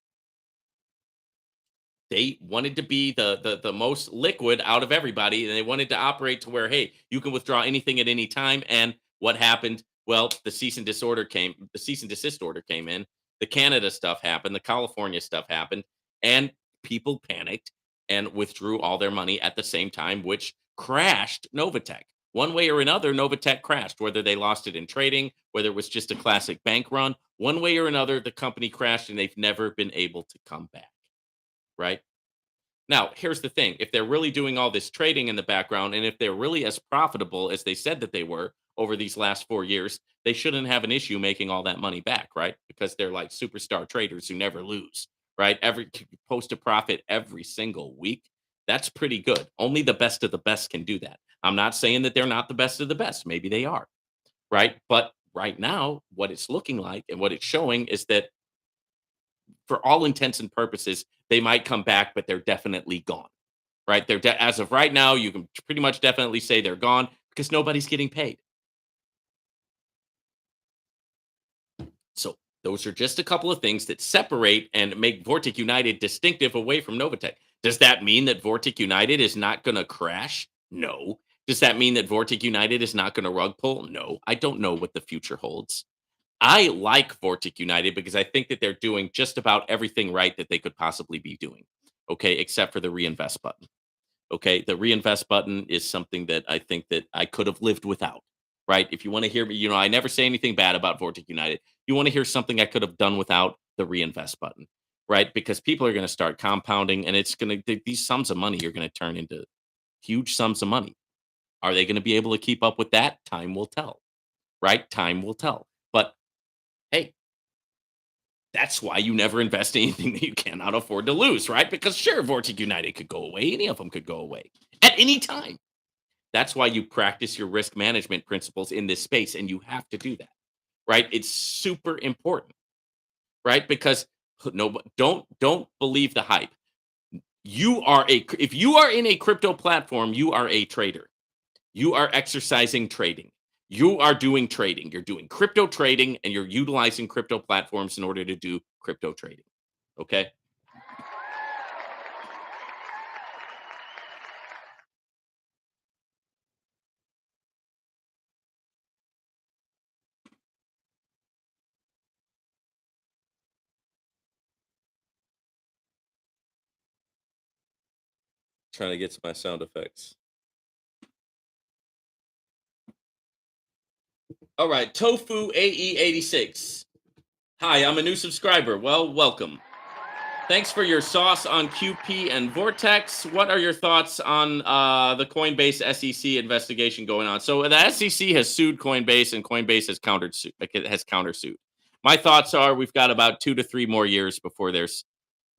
they wanted to be the most liquid out of everybody, and they wanted to operate to where, hey, you can withdraw anything at any time. And what happened? Well, the cease and desist order came in. The Canada stuff happened. The California stuff happened, and people panicked and withdrew all their money at the same time, which crashed NOVATECH. One way or another, NOVATECH crashed, whether they lost it in trading, whether it was just a classic bank run. One way or another, the company crashed, and they've never been able to come back. Right? Now, here's the thing. If they're really doing all this trading in the background, and if they're really as profitable as they said that they were over these last 4 years, they shouldn't have an issue making all that money back, right? Because they're like superstar traders who never lose, right? Every post a profit every single week. That's pretty good. Only the best of the best can do that. I'm not saying that they're not the best of the best. Maybe they are, right? But right now, what it's looking like and what it's showing is that for all intents and purposes, they might come back, but they're definitely gone, right? As of right now, you can pretty much definitely say they're gone because nobody's getting paid. So those are just a couple of things that separate and make Vortic United distinctive away from NOVATECH. Does that mean that Vortic United is not going to crash? No. Does that mean that Vortic United is not going to rug pull? No. I don't know what the future holds. I like Vortic United because I think that they're doing just about everything right that they could possibly be doing. Okay, except for the reinvest button. Okay, the reinvest button is something that I think that I could have lived without. Right? If you want to hear me, I never say anything bad about Vortic United. You want to hear something I could have done without the reinvest button, right? Because people are going to start compounding, and it's going to these sums of money are going to turn into huge sums of money. Are they going to be able to keep up with that? Time will tell. Right? Time will tell. But hey, that's why you never invest in anything that you cannot afford to lose, right? Because sure, Vortic United could go away. Any of them could go away at any time. That's why you practice your risk management principles in this space, and you have to do that, right? It's super important, right? Because no, don't believe the hype. If you are in a crypto platform, you are a trader. You are exercising trading. You are doing trading. You're doing crypto trading, and you're utilizing crypto platforms in order to do crypto trading. Okay. Trying to get to my sound effects. All right. Tofu AE86. Hi, I'm a new subscriber. Well, welcome. Thanks for your sauce on QP and Vortex. What are your thoughts on the Coinbase SEC investigation going on? So the SEC has sued Coinbase, and Coinbase has countersued. My thoughts are we've got about 2 to 3 more years before there's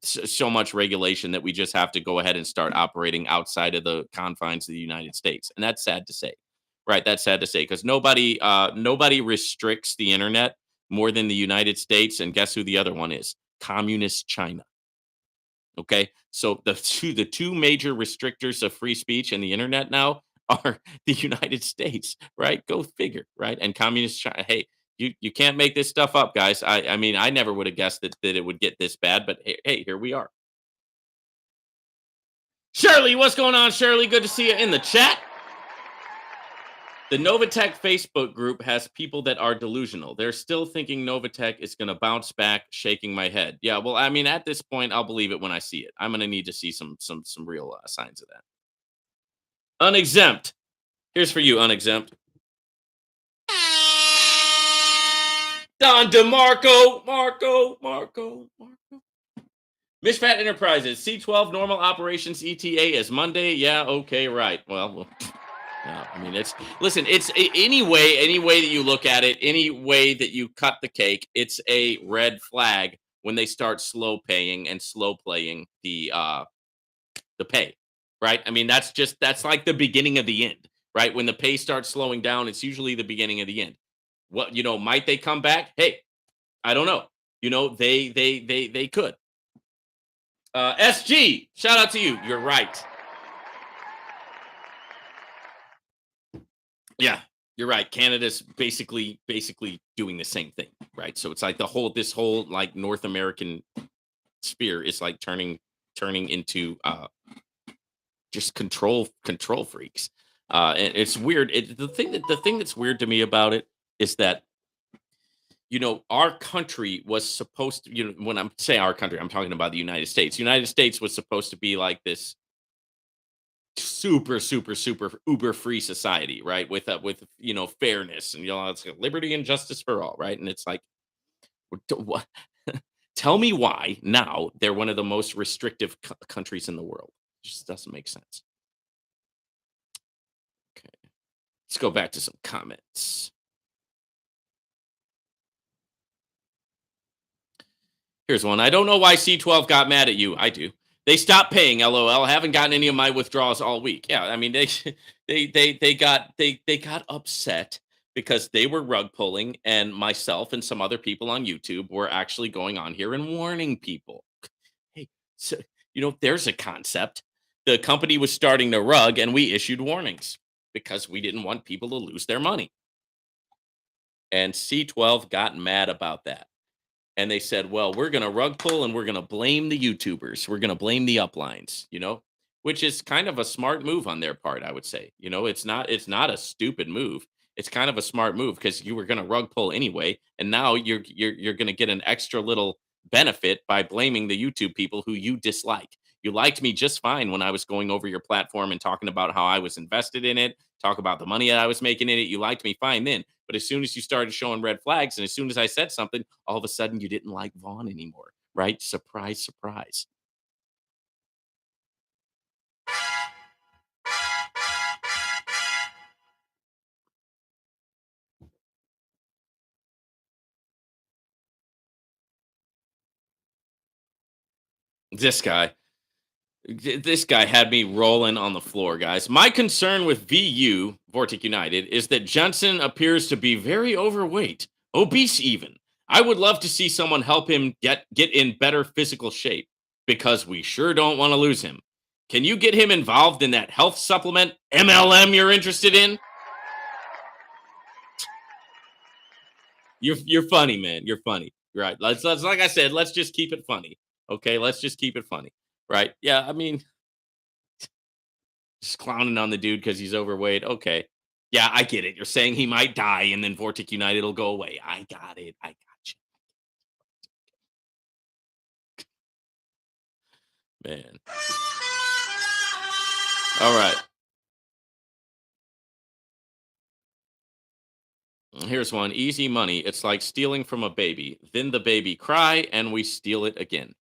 so much regulation that we just have to go ahead and start operating outside of the confines of the United States, and that's sad to say. Right, that's sad to say because nobody restricts the internet more than the United States, and guess who the other one is? Communist China. Okay, so the two major restrictors of free speech and the internet now are the United States, right? Go figure, right? And communist China. Hey, you can't make this stuff up, guys. I mean, I never would have guessed that it would get this bad, but hey, here we are. Shirley, what's going on, Shirley? Good to see you in the chat. The NOVATECH Facebook group has people that are delusional. They're still thinking NOVATECH is going to bounce back, shaking my head. Yeah, well, I mean, at this point, I'll believe it when I see it. I'm going to need to see some real signs of that. Unexempt. Here's for you, unexempt. Don DeMarco, Marco. Mishpat Enterprises, C12 normal operations ETA is Monday. Yeah, okay, right. Well, yeah, I mean, listen, any way that you look at it, any way that you cut the cake, it's a red flag when they start slow paying and slow playing the pay, right? I mean, that's like the beginning of the end, right? When the pay starts slowing down, it's usually the beginning of the end. What, might they come back? Hey, I don't know. They could. SG, shout out to you. You're right. Yeah, you're right. Canada's basically doing the same thing, right? So it's like this whole like North American sphere is like turning into just control freaks. And it's weird. The thing that's weird to me about it is that our country was supposed to, when I'm saying our country, I'm talking about the United States. United States was supposed to be like this super uber free society, right? With fairness and it's like liberty and justice for all, right? And it's like, what? Tell me why now they're one of the most restrictive countries in the world. It just doesn't make sense. Okay, let's go back to some comments. Here's one. I don't know why C12 got mad at you. I do. They stopped paying. LOL. Haven't gotten any of my withdrawals all week. Yeah, I mean they got upset because they were rug pulling, and myself and some other people on YouTube were actually going on here and warning people. Hey, so there's a concept. The company was starting to rug, and we issued warnings because we didn't want people to lose their money. And C12 got mad about that. And they said, well, we're going to rug pull and we're going to blame the YouTubers. We're going to blame the uplines, which is kind of a smart move on their part, I would say. It's not a stupid move. It's kind of a smart move because you were going to rug pull anyway, and now you're going to get an extra little benefit by blaming the YouTube people who you dislike. You liked me just fine when I was going over your platform and talking about how I was invested in it, talk about the money that I was making in it. You liked me fine then. But as soon as you started showing red flags, and as soon as I said something, all of a sudden you didn't like Vaughn anymore, right? Surprise, surprise. This guy, this guy had me rolling on the floor, guys. My concern with VU, Vortic United, is that Jensen appears to be very overweight, obese even. I would love to see someone help him get in better physical shape because we sure don't want to lose him. Can you get him involved in that health supplement MLM you're interested in? You're funny, man. You're funny. Right. Let's like I said, let's just keep it funny. Okay, let's just keep it funny. Right. Yeah, I mean, just clowning on the dude because he's overweight. Okay. Yeah, I get it. You're saying he might die and then Vortic United will go away. I got it. I got you. Man. All right. Here's one. Easy money. It's like stealing from a baby. Then the baby cry and we steal it again.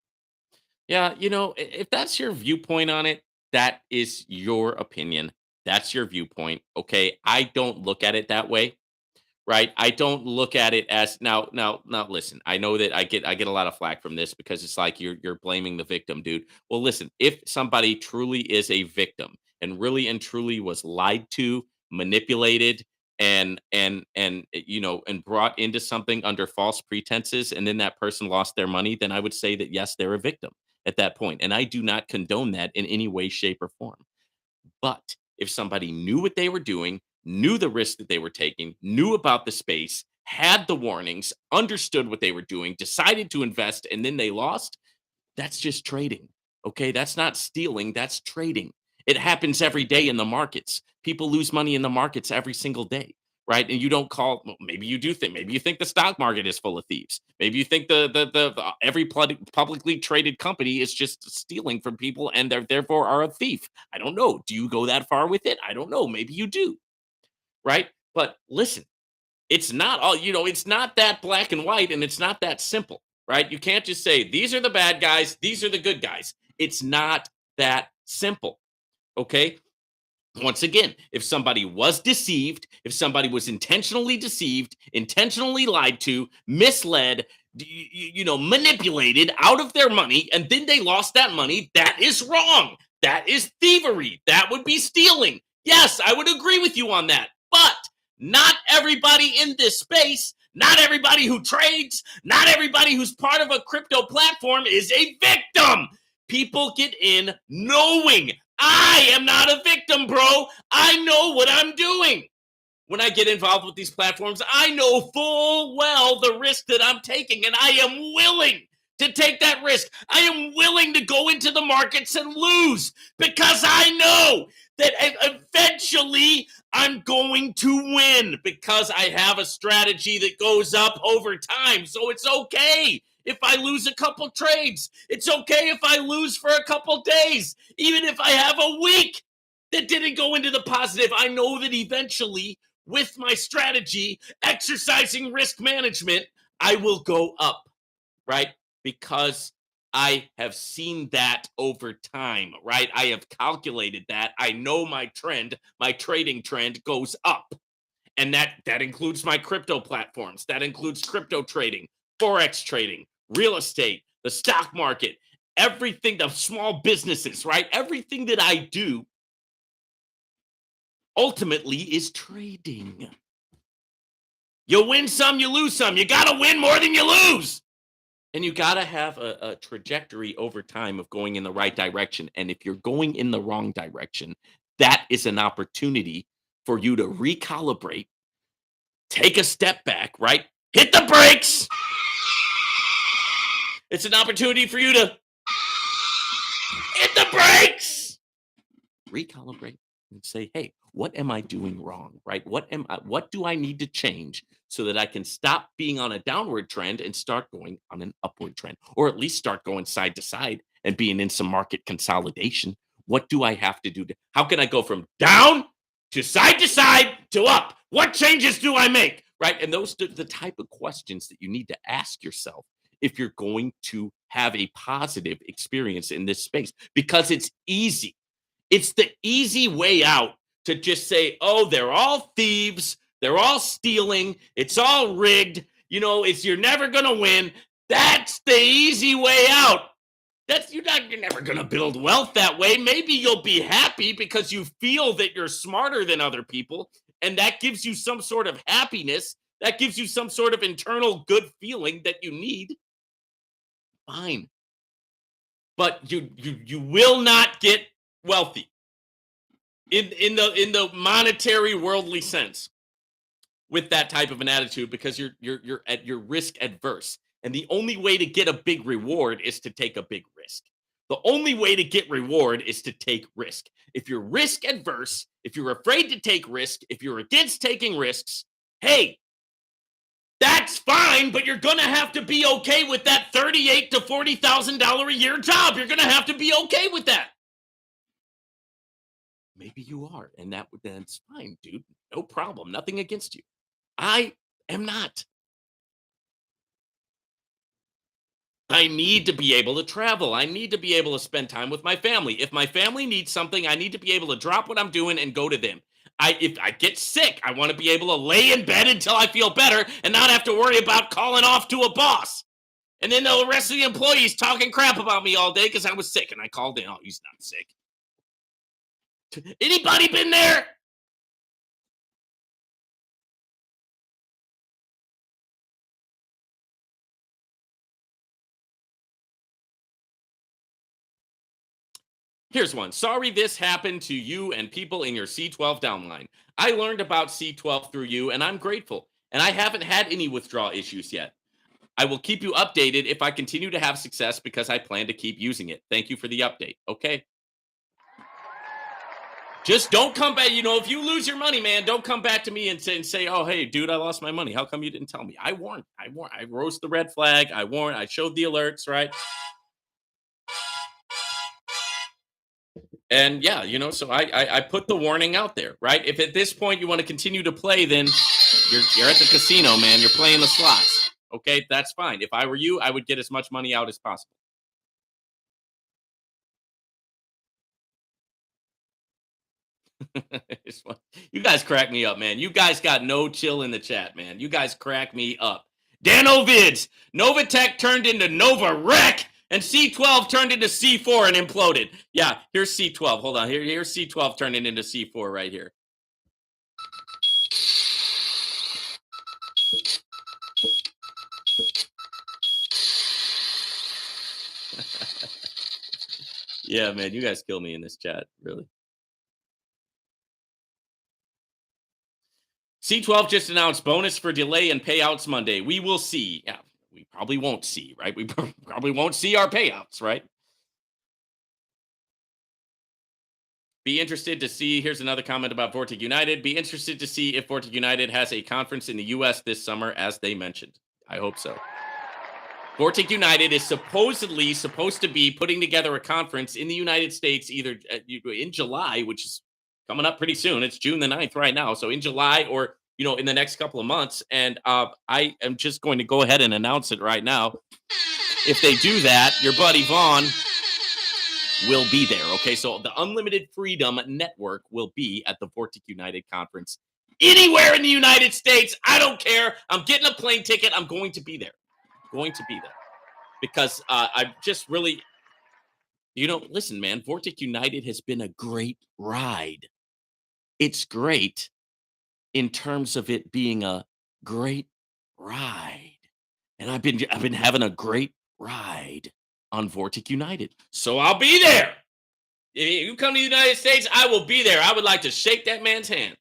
Yeah, if that's your viewpoint on it, that is your opinion. That's your viewpoint. Okay. I don't look at it that way. Right? I don't look at it as now listen. I know that I get a lot of flack from this because it's like you're blaming the victim, dude. Well, listen, if somebody truly is a victim and really and truly was lied to, manipulated and brought into something under false pretenses and then that person lost their money, then I would say that yes, they're a victim at that point. And I do not condone that in any way shape or form. But if somebody knew what they were doing, knew the risk that they were taking, knew about the space, had the warnings, understood what they were doing, decided to invest, and then they lost, that's just trading. Okay. That's not stealing, that's trading. It happens every day in the markets. People lose money in the markets every single day, right? And you don't call. Well, maybe you do think. Maybe you think the stock market is full of thieves. Maybe you think the every publicly traded company is just stealing from people and they're therefore are a thief. I don't know. Do you go that far with it? I don't know. Maybe you do, right? But listen, it's not all, it's not that black and white and it's not that simple, right? You can't just say these are the bad guys, these are the good guys. It's not that simple. Okay. Once again, if somebody was deceived, if somebody was intentionally deceived, intentionally lied to, misled, manipulated out of their money, and then they lost that money, that is wrong. That is thievery. That would be stealing. Yes, I would agree with you on that. But not everybody in this space, not everybody who trades, not everybody who's part of a crypto platform is a victim. People get in knowing I am not a victim, bro. I know what I'm doing. When I get involved with these platforms, I know full well the risk that I'm taking, and I am willing to take that risk. I am willing to go into the markets and lose because I know that eventually I'm going to win because I have a strategy that goes up over time. So it's okay if I lose a couple trades. It's okay if I lose for a couple days. Even if I have a week that didn't go into the positive, I know that eventually, with my strategy, exercising risk management, I will go up, right? Because I have seen that over time, right? I have calculated that. I know my trend, my trading trend goes up. And that includes my crypto platforms. That includes crypto trading, Forex trading, real estate, the stock market, everything, the small businesses, right? Everything that I do ultimately is trading. You win some, you lose some. You got to win more than you lose. And you got to have a trajectory over time of going in the right direction. And if you're going in the wrong direction, that is an opportunity for you to recalibrate, take a step back, right? Hit the brakes. It's an opportunity for you to hit the brakes, recalibrate, and say, hey, what am I doing wrong, right? What do I need to change so that I can stop being on a downward trend and start going on an upward trend, or at least start going side to side and being in some market consolidation? What do I have to do? How can I go from down to side to up? What changes do I make, right? And those are the type of questions that you need to ask yourself if you're going to have a positive experience in this space, because it's easy. It's the easy way out to just say, oh, they're all thieves. They're all stealing. It's all rigged. You're never going to win. That's the easy way out. You're never going to build wealth that way. Maybe you'll be happy because you feel that you're smarter than other people. And that gives you some sort of happiness. That gives you some sort of internal good feeling that you need. Fine. But you will not get wealthy in the monetary worldly sense with that type of an attitude, because you're risk adverse, and the only way to get a big reward is to take a big risk. The only way to get reward is to take risk. If you're risk adverse, if you're afraid to take risk, if you're against taking risks, hey, that's fine, but you're going to have to be okay with that $38,000 to $40,000 a year job. You're going to have to be okay with that. Maybe you are, and that's fine, dude. No problem. Nothing against you. I am not. I need to be able to travel. I need to be able to spend time with my family. If my family needs something, I need to be able to drop what I'm doing and go to them. If I get sick, I want to be able to lay in bed until I feel better and not have to worry about calling off to a boss. And then the rest of the employees talking crap about me all day because I was sick, and I called in. Oh, he's not sick. Anybody been there? Here's one. Sorry this happened to you and people in your C12 downline. I learned about C12 through you, and I'm grateful. And I haven't had any withdrawal issues yet. I will keep you updated if I continue to have success because I plan to keep using it. Thank you for the update. Okay. Just don't come back. If you lose your money, man, don't come back to me and say, "Oh, hey, dude, I lost my money. How come you didn't tell me?" I warned. I warned. I rose the red flag. I warned. I showed the alerts, right? And yeah, so I put the warning out there, right? If at this point you want to continue to play, then you're at the casino, man. You're playing the slots. Okay, that's fine. If I were you, I would get as much money out as possible. You guys crack me up, man. You guys got no chill in the chat, man. You guys crack me up. Dan Ovids, NOVATECH turned into NOVAREC, and C12 turned into C4 and imploded. Yeah, here's C12. Hold on. Here's C12 turning into C4 right here. Yeah, man, you guys kill me in this chat, really. C12 just announced bonus for delay and payouts Monday. We will see. Yeah, we probably won't see, right? We probably won't see our payouts, right? Be interested to see. Here's another comment about Vortic United. Be interested to see if Vortic United has a conference in the US this summer, as they mentioned. I hope so. Vortic United is supposedly supposed to be putting together a conference in the United States either in July, which is coming up pretty soon. It's June the 9th right now. So in July or, in the next couple of months. And I am just going to go ahead and announce it right now. If they do that, your buddy Vaughn will be there. Okay. So the Unlimited Freedom Network will be at the Vortic United conference anywhere in the United States. I don't care. I'm getting a plane ticket. I'm going to be there. Going to be there because I'm just really, listen, man, Vortic United has been a great ride. It's great in terms of it being a great ride. And I've been having a great ride on Vortic United. So I'll be there. If you come to the United States, I will be there. I would like to shake that man's hand.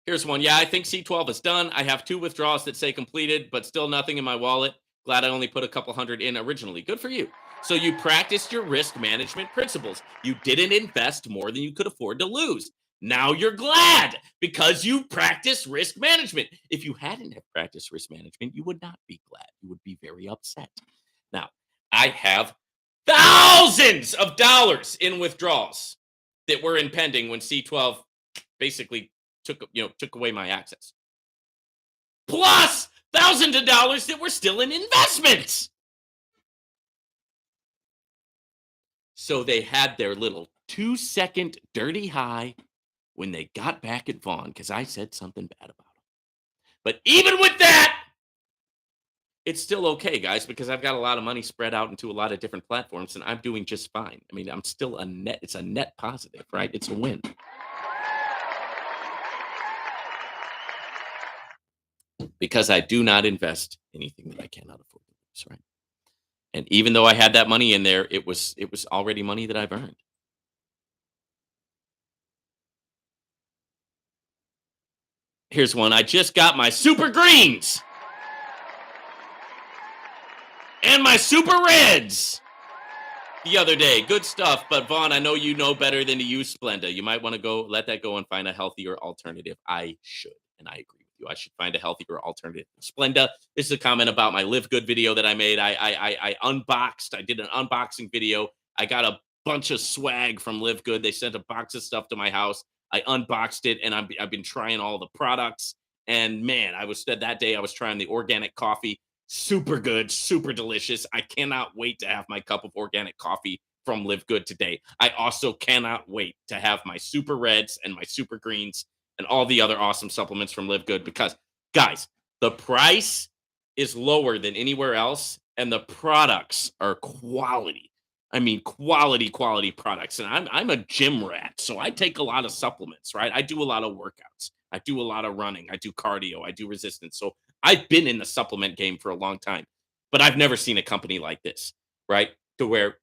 Here's one. Yeah, I think C12 is done. I have 2 withdrawals that say completed, but still nothing in my wallet. Glad I only put a couple hundred in originally. Good for you. So you practiced your risk management principles. You didn't invest more than you could afford to lose. Now you're glad because you practiced risk management. If you hadn't have practiced risk management, you would not be glad. You would be very upset. Now, I have thousands of dollars in withdrawals that were impending when C12 basically took away my access. Plus thousands of dollars that were still in investments. So they had their little 2-second dirty high when they got back at Vaughn because I said something bad about them. But even with that, it's still okay, guys, because I've got a lot of money spread out into a lot of different platforms and I'm doing just fine. I mean, I'm still it's a net positive, right? It's a win. Because I do not invest anything that I cannot afford to lose, right? And even though I had that money in there, it was already money that I've earned. Here's one. I just got my super greens and my super reds the other day. Good stuff. But Vaughn, I know you know better than to use Splenda. You might want to go let that go and find a healthier alternative. I should, and I agree. I should find a healthier alternative. Splenda. This is a comment about my Live Good video that I made. I unboxed. I did an unboxing video. I got a bunch of swag from Live Good. They sent a box of stuff to my house. I unboxed it, and I've been trying all the products. And man, that day I was trying the organic coffee. Super good, super delicious. I cannot wait to have my cup of organic coffee from Live Good today. I also cannot wait to have my super reds and my super greens and all the other awesome supplements from Live Good because, guys, the price is lower than anywhere else, and the products are quality. I mean, quality products. And I'm a gym rat, so I take a lot of supplements, right? I do a lot of workouts. I do a lot of running. I do cardio. I do resistance. So I've been in the supplement game for a long time, but I've never seen a company like this, right? To where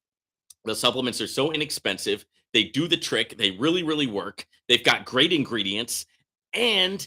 the supplements are so inexpensive. They do the trick. They really, really work. They've got great ingredients. And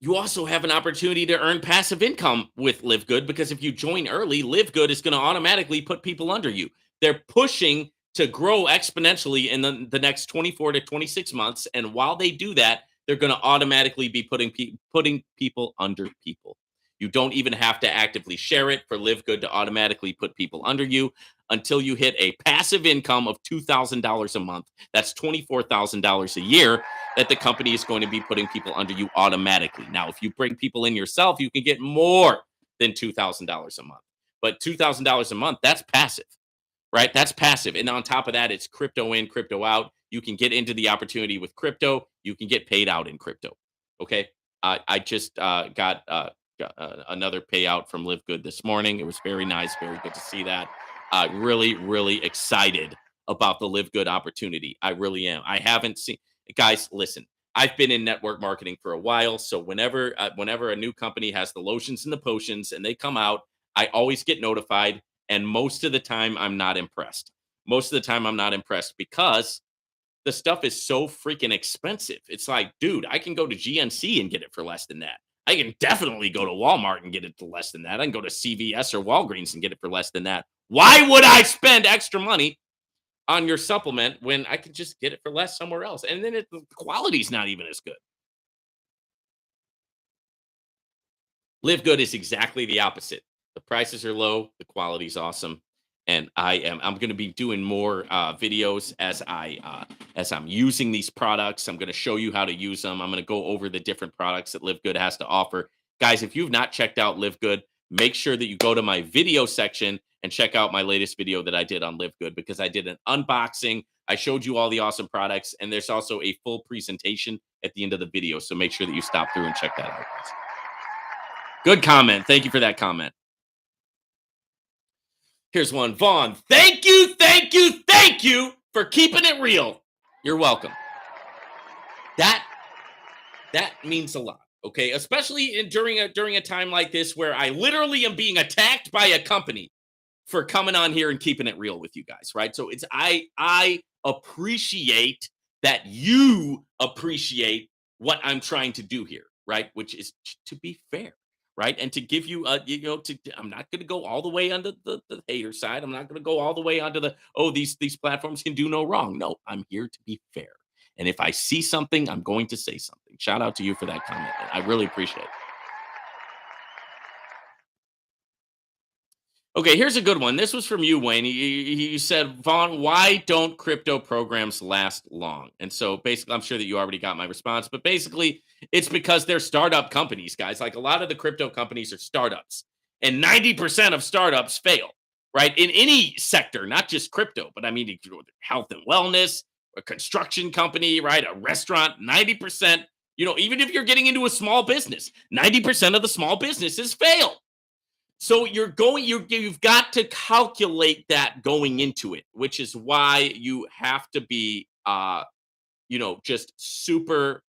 You also have an opportunity to earn passive income with Live Good, because if you join early, Live Good is going to automatically put people under you. They're pushing to grow exponentially in the next 24 to 26 months. And while they do that, they're going to automatically be putting people under people. You don't even have to actively share it for Live Good to automatically put people under you until you hit a passive income of $2,000 a month. That's $24,000 a year that the company is going to be putting people under you automatically. Now, if you bring people in yourself, you can get more than $2,000 a month. But $2,000 a month, that's passive, right? That's passive. And on top of that, it's crypto in, crypto out. You can get into the opportunity with crypto. You can get paid out in crypto. Okay. I just got another payout from Live Good this morning. It was very nice. Very good to see that. Really, really excited about the Live Good opportunity. I really am. I haven't seen, guys, listen, I've been in network marketing for a while. So whenever a new company has the lotions and the potions and they come out, I always get notified. And most of the time, I'm not impressed. Most of the time, I'm not impressed because the stuff is so freaking expensive. It's like, dude, I can go to GNC and get it for less than that. I can definitely go to Walmart and get it for less than that. I can go to CVS or Walgreens and get it for less than that. Why would I spend extra money on your supplement when I could just get it for less somewhere else? And then the quality's not even as good. Live Good is exactly the opposite. The prices are low, the quality's awesome, and I'm going to be doing more videos as I'm using these products. I'm going to show you how to use them. I'm going to go over the different products that Live Good has to offer. Guys, if you've not checked out Live Good, make sure that you go to my video section and check out my latest video that I did on Live Good, because I did an unboxing. I showed you all the awesome products, and there's also a full presentation at the end of the video. So make sure that you stop through and check that out, guys. Good comment. Thank you for that comment. Here's one. Vaughn, thank you for keeping it real. You're welcome. That means a lot. Okay, especially during a time like this where I literally am being attacked by a company for coming on here and keeping it real with you guys, right? So it's I appreciate that you appreciate what I'm trying to do here, right? Which is to be fair, right? And to give you I'm not going to go all the way onto the hater side. I'm not going to go all the way onto the, oh, these platforms can do no wrong. No, I'm here to be fair. And if I see something, I'm going to say something. Shout out to you for that comment, man. I really appreciate it. Okay, here's a good one. This was from you, Wayne. He said, Vaughn, why don't crypto programs last long? And so basically, I'm sure that you already got my response, but basically, it's because they're startup companies, guys. Like, a lot of the crypto companies are startups, and 90% of startups fail, right? In any sector, not just crypto, but I mean, health and wellness, a construction company, right? A restaurant, 90%, even if you're getting into a small business, 90% of the small businesses fail. So you've got to calculate that going into it, which is why you have to be, just super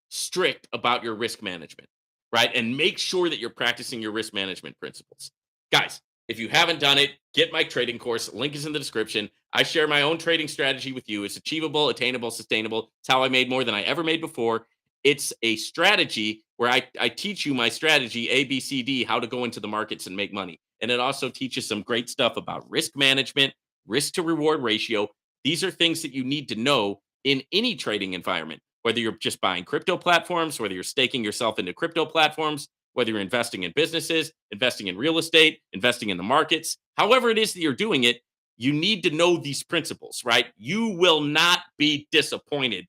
strict about your risk management, right? And make sure that you're practicing your risk management principles. Guys, if you haven't done it, get my trading course. Link is in the description. I share my own trading strategy with you. It's achievable, attainable, sustainable. It's how I made more than I ever made before. It's a strategy where I teach you my strategy, A, B, C, D, how to go into the markets and make money. And it also teaches some great stuff about risk management, risk to reward ratio. These are things that you need to know in any trading environment, whether you're just buying crypto platforms, whether you're staking yourself into crypto platforms, whether you're investing in businesses, investing in real estate, investing in the markets, however it is that you're doing it, you need to know these principles, right? You will not be disappointed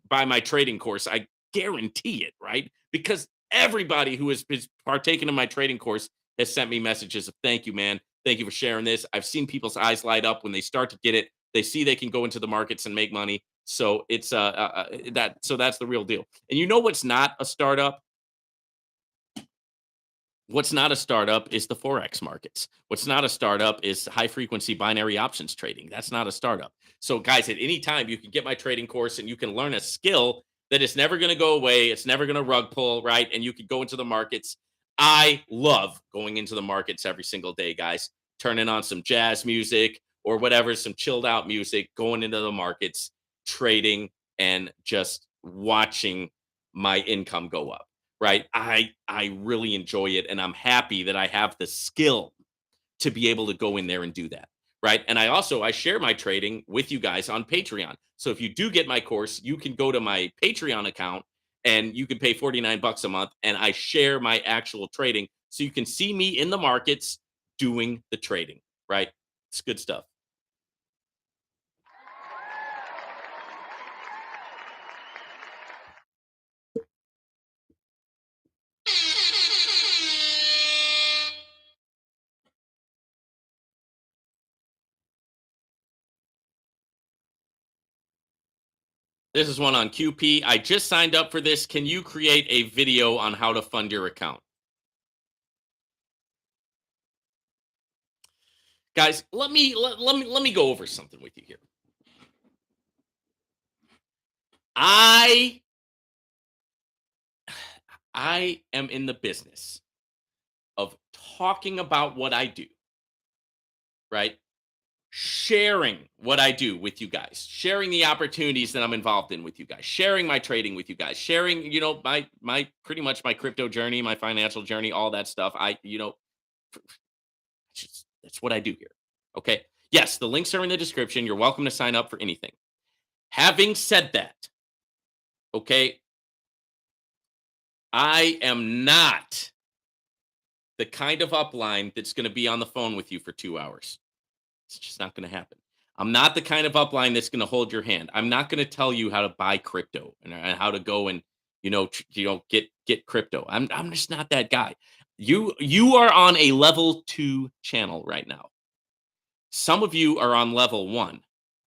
by my trading course. I guarantee it, right? Because everybody who has partaken in my trading course has sent me messages of thank you, man. Thank you for sharing this. I've seen people's eyes light up when they start to get it. They see they can go into the markets and make money. So it's that's the real deal. And you know what's not a startup? What's not a startup is the Forex markets. What's not a startup is high frequency binary options trading. That's not a startup. So, guys, at any time, you can get my trading course and you can learn a skill that is never going to go away. It's never going to rug pull, right? And you could go into the markets. I love going into the markets every single day, guys, turning on some jazz music or whatever, some chilled out music, going into the markets, trading, and just watching my income go up, right? I really enjoy it, and I'm happy that I have the skill to be able to go in there and do that, right? And I share my trading with you guys on Patreon. So if you do get my course, you can go to my Patreon account and you can pay 49 bucks a month, and I share my actual trading so you can see me in the markets doing the trading, right? It's good stuff. This is one on QP. I just signed up for this. Can you create a video on how to fund your account? Guys, let me go over something with you here. I I am in the business of talking about what I do, right? Sharing what I do with you guys, sharing the opportunities that I'm involved in with you guys, sharing my trading with you guys, sharing, my pretty much my crypto journey, my financial journey, all that stuff. That's what I do here. Okay. Yes, the links are in the description. You're welcome to sign up for anything. Having said that, okay, I am not the kind of upline that's going to be on the phone with you for 2 hours. It's just not going to happen. I'm not the kind of upline that's going to hold your hand. I'm not going to tell you how to buy crypto and how to go and get crypto. I'm just not that guy. You are on a level 2 channel right now. Some of you are on level 1,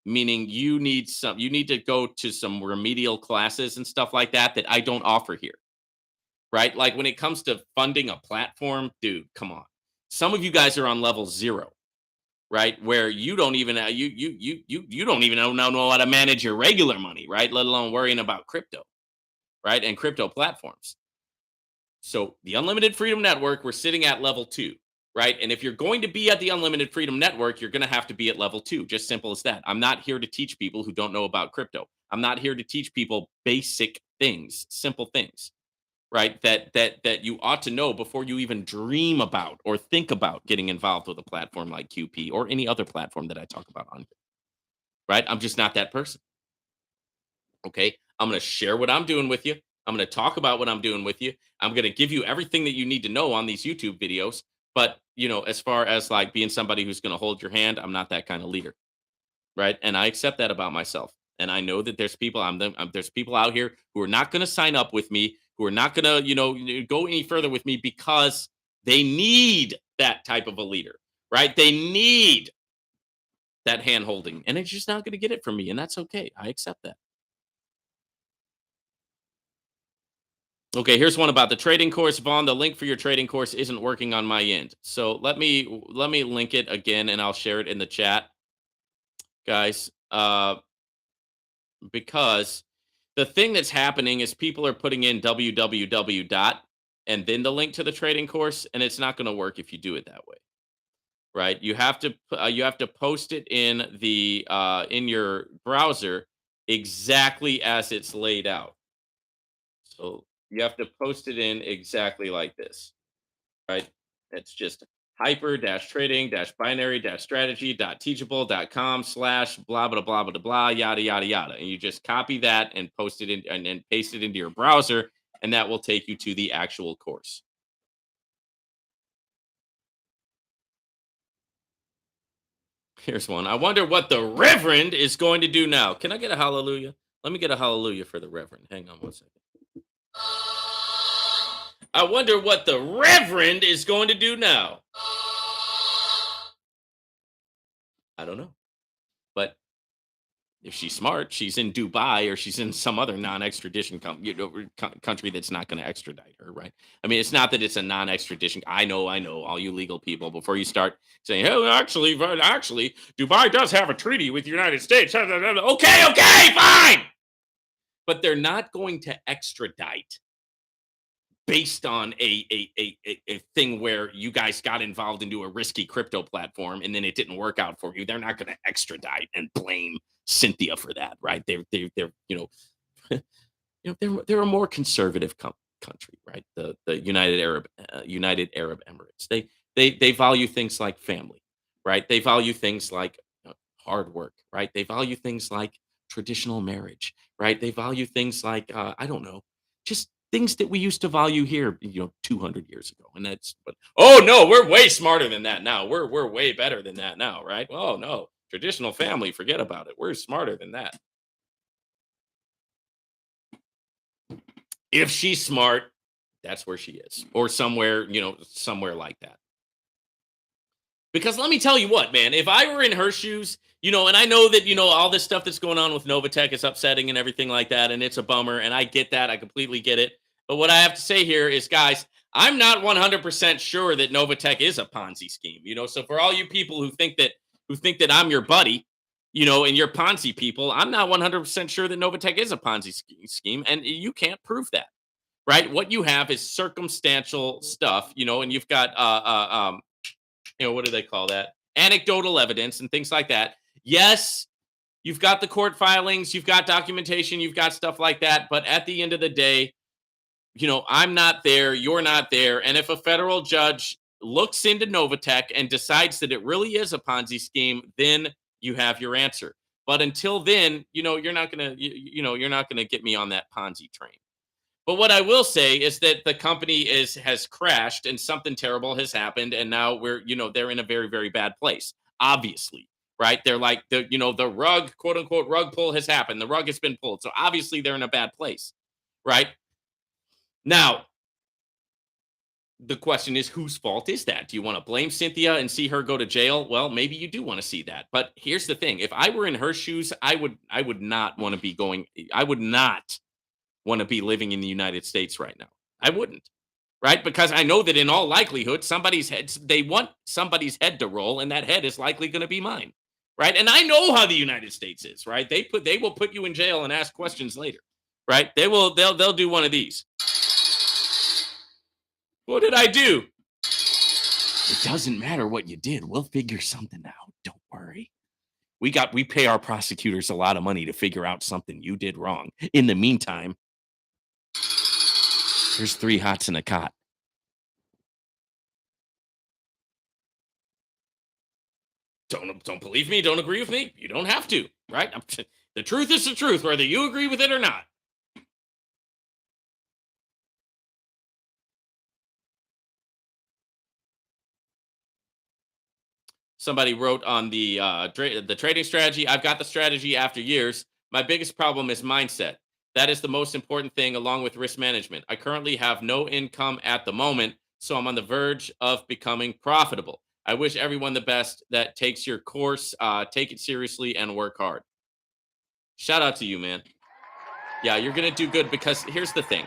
meaning you need to go to some remedial classes and stuff like that I don't offer here. Right? Like when it comes to funding a platform, dude, come on. Some of you guys are on level 0, right? Where you don't even you don't even know how to manage your regular money, right? Let alone worrying about crypto, right? And crypto platforms. So the Unlimited Freedom Network, we're sitting at level 2, right? And if you're going to be at the Unlimited Freedom Network, you're going to have to be at level 2. Just simple as that. I'm not here to teach people who don't know about crypto. I'm not here to teach people basic things, simple things, right? That you ought to know before you even dream about or think about getting involved with a platform like QP or any other platform that I talk about on here, right? I'm just not that person. Okay. I'm going to share what I'm doing with you. I'm going to talk about what I'm doing with you. I'm going to give you everything that you need to know on these YouTube videos. But, as far as like being somebody who's going to hold your hand, I'm not that kind of leader. Right. And I accept that about myself. And I know that there's people out here who are not going to sign up with me, who are not going to, go any further with me because they need that type of a leader. Right. They need that hand holding, and it's just not going to get it from me. And that's okay. I accept that. Okay, here's one about the trading course, Vaughn. The link for your trading course isn't working on my end. So let me link it again, and I'll share it in the chat, guys. Because the thing that's happening is people are putting in www dot and then the link to the trading course, and it's not going to work if you do it that way, right? You have to post it in your browser exactly as it's laid out. So you have to post it in exactly like this, right? It's just hyper-trading-binary-strategy.teachable.com slash blah, blah, blah, blah, blah, yada, yada, yada. And you just copy that and post it in and paste it into your browser, and that will take you to the actual course. Here's one. I wonder what the Reverend is going to do now. Can I get a hallelujah? Let me get a hallelujah for the Reverend. Hang on one second. I wonder what the Reverend is going to do now. I don't know. But if she's smart, she's in Dubai or she's in some other non-extradition country that's not going to extradite her, right? I mean, it's not that it's a non-extradition. I know, all you legal people. Before you start saying, "Oh, actually, Dubai does have a treaty with the United States." Okay, fine. But they're not going to extradite based on a thing where you guys got involved into a risky crypto platform and then it didn't work out for you. They're not going to extradite and blame Cynthia for that, right? They're they're a more conservative country, right? The United Arab Emirates. They value things like family, right? They value things like hard work, right? They value things like traditional marriage, right? They value things like I don't know, just things that we used to value here, 200 years ago. And that's but oh no, we're way smarter than that now. We're way better than that now, right? Oh no, traditional family, forget about it. We're smarter than that. If she's smart, that's where she is, or somewhere, somewhere like that. Because let me tell you what, man, if I were in her shoes, and I know that, all this stuff that's going on with Novatech is upsetting and everything like that, and it's a bummer, and I get that. I completely get it. But what I have to say here is, guys, I'm not 100% sure that Novatech is a Ponzi scheme. So for all you people who think that I'm your buddy, and you're Ponzi people, I'm not 100% sure that Novatech is a Ponzi scheme, and you can't prove that, right? What you have is circumstantial stuff, and you've got what do they call that? Anecdotal evidence and things like that. Yes, you've got the court filings, you've got documentation, you've got stuff like that. But at the end of the day, I'm not there, you're not there. And if a federal judge looks into Novatech and decides that it really is a Ponzi scheme, then you have your answer. But until then, you're not gonna, you're not gonna get me on that Ponzi train. But what I will say is that the company has crashed and something terrible has happened, and now they're in a very, very bad place. Obviously, right? They're like the rug, quote unquote, rug pull has happened. The rug has been pulled, so obviously they're in a bad place, right? Now, the question is, whose fault is that? Do you want to blame Cynthia and see her go to jail? Well, maybe you do want to see that. But here's the thing: if I were in her shoes, I would not want to be going. I would not want to be living in the United States right now. I wouldn't, right? Because I know that in all likelihood, they want somebody's head to roll, and that head is likely going to be mine, right? And I know how the United States is, right? They will put you in jail and ask questions later, right? They'll do one of these. What did I do? It doesn't matter what you did. We'll figure something out. Don't worry. We pay our prosecutors a lot of money to figure out something you did wrong. In the meantime, there's 3 hots in a cot. Don't believe me? Don't agree with me? You don't have to, right? The truth is the truth, whether you agree with it or not. Somebody wrote on the trading strategy. I've got the strategy after years. My biggest problem is mindset. That is the most important thing, along with risk management. I currently have no income at the moment, so I'm on the verge of becoming profitable. I wish everyone the best that takes your course. Take it seriously and work hard. Shout out to you, man. Yeah, you're gonna do good because here's the thing: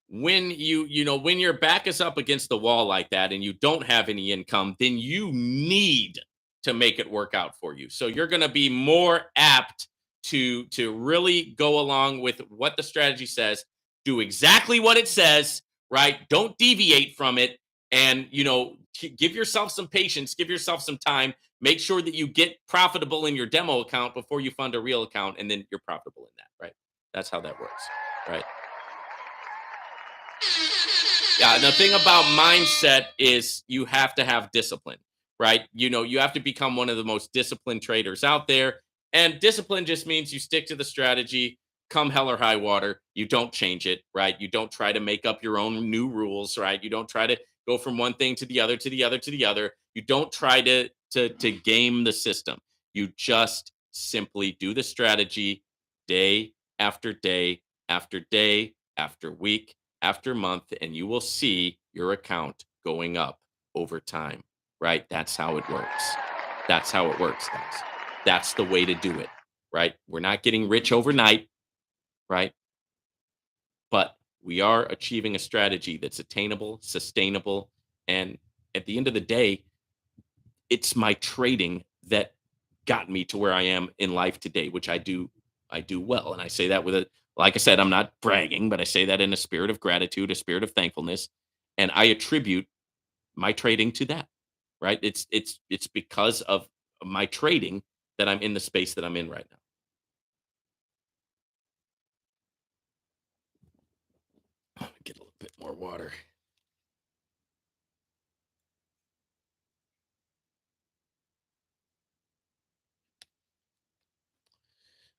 when when your back is up against the wall like that and you don't have any income, then you need to make it work out for you. So you're going to be more apt to really go along with what the strategy says, do exactly what it says, right? Don't deviate from it, and give yourself some patience, give yourself some time, make sure that you get profitable in your demo account before you fund a real account, and then you're profitable in that, right? That's how that works, right? Yeah, the thing about mindset is you have to have discipline, right? You have to become one of the most disciplined traders out there. And discipline just means you stick to the strategy, come hell or high water. You don't change it, right? You don't try to make up your own new rules, right? You don't try to go from one thing to the other, to the other, to the other. You don't try to game the system. You just simply do the strategy day after day after day after week after month, and you will see your account going up over time, right? That's how it works. That's how it works, guys. That's the way to do it, right? We're not getting rich overnight, right? But we are achieving a strategy that's attainable, sustainable, and at the end of the day, it's my trading that got me to where I am in life today, which I do well. And I say that with like I said, I'm not bragging, but I say that in a spirit of gratitude, a spirit of thankfulness. And I attribute my trading to that, right? It's because of my trading that I'm in the space that I'm in right now. more water.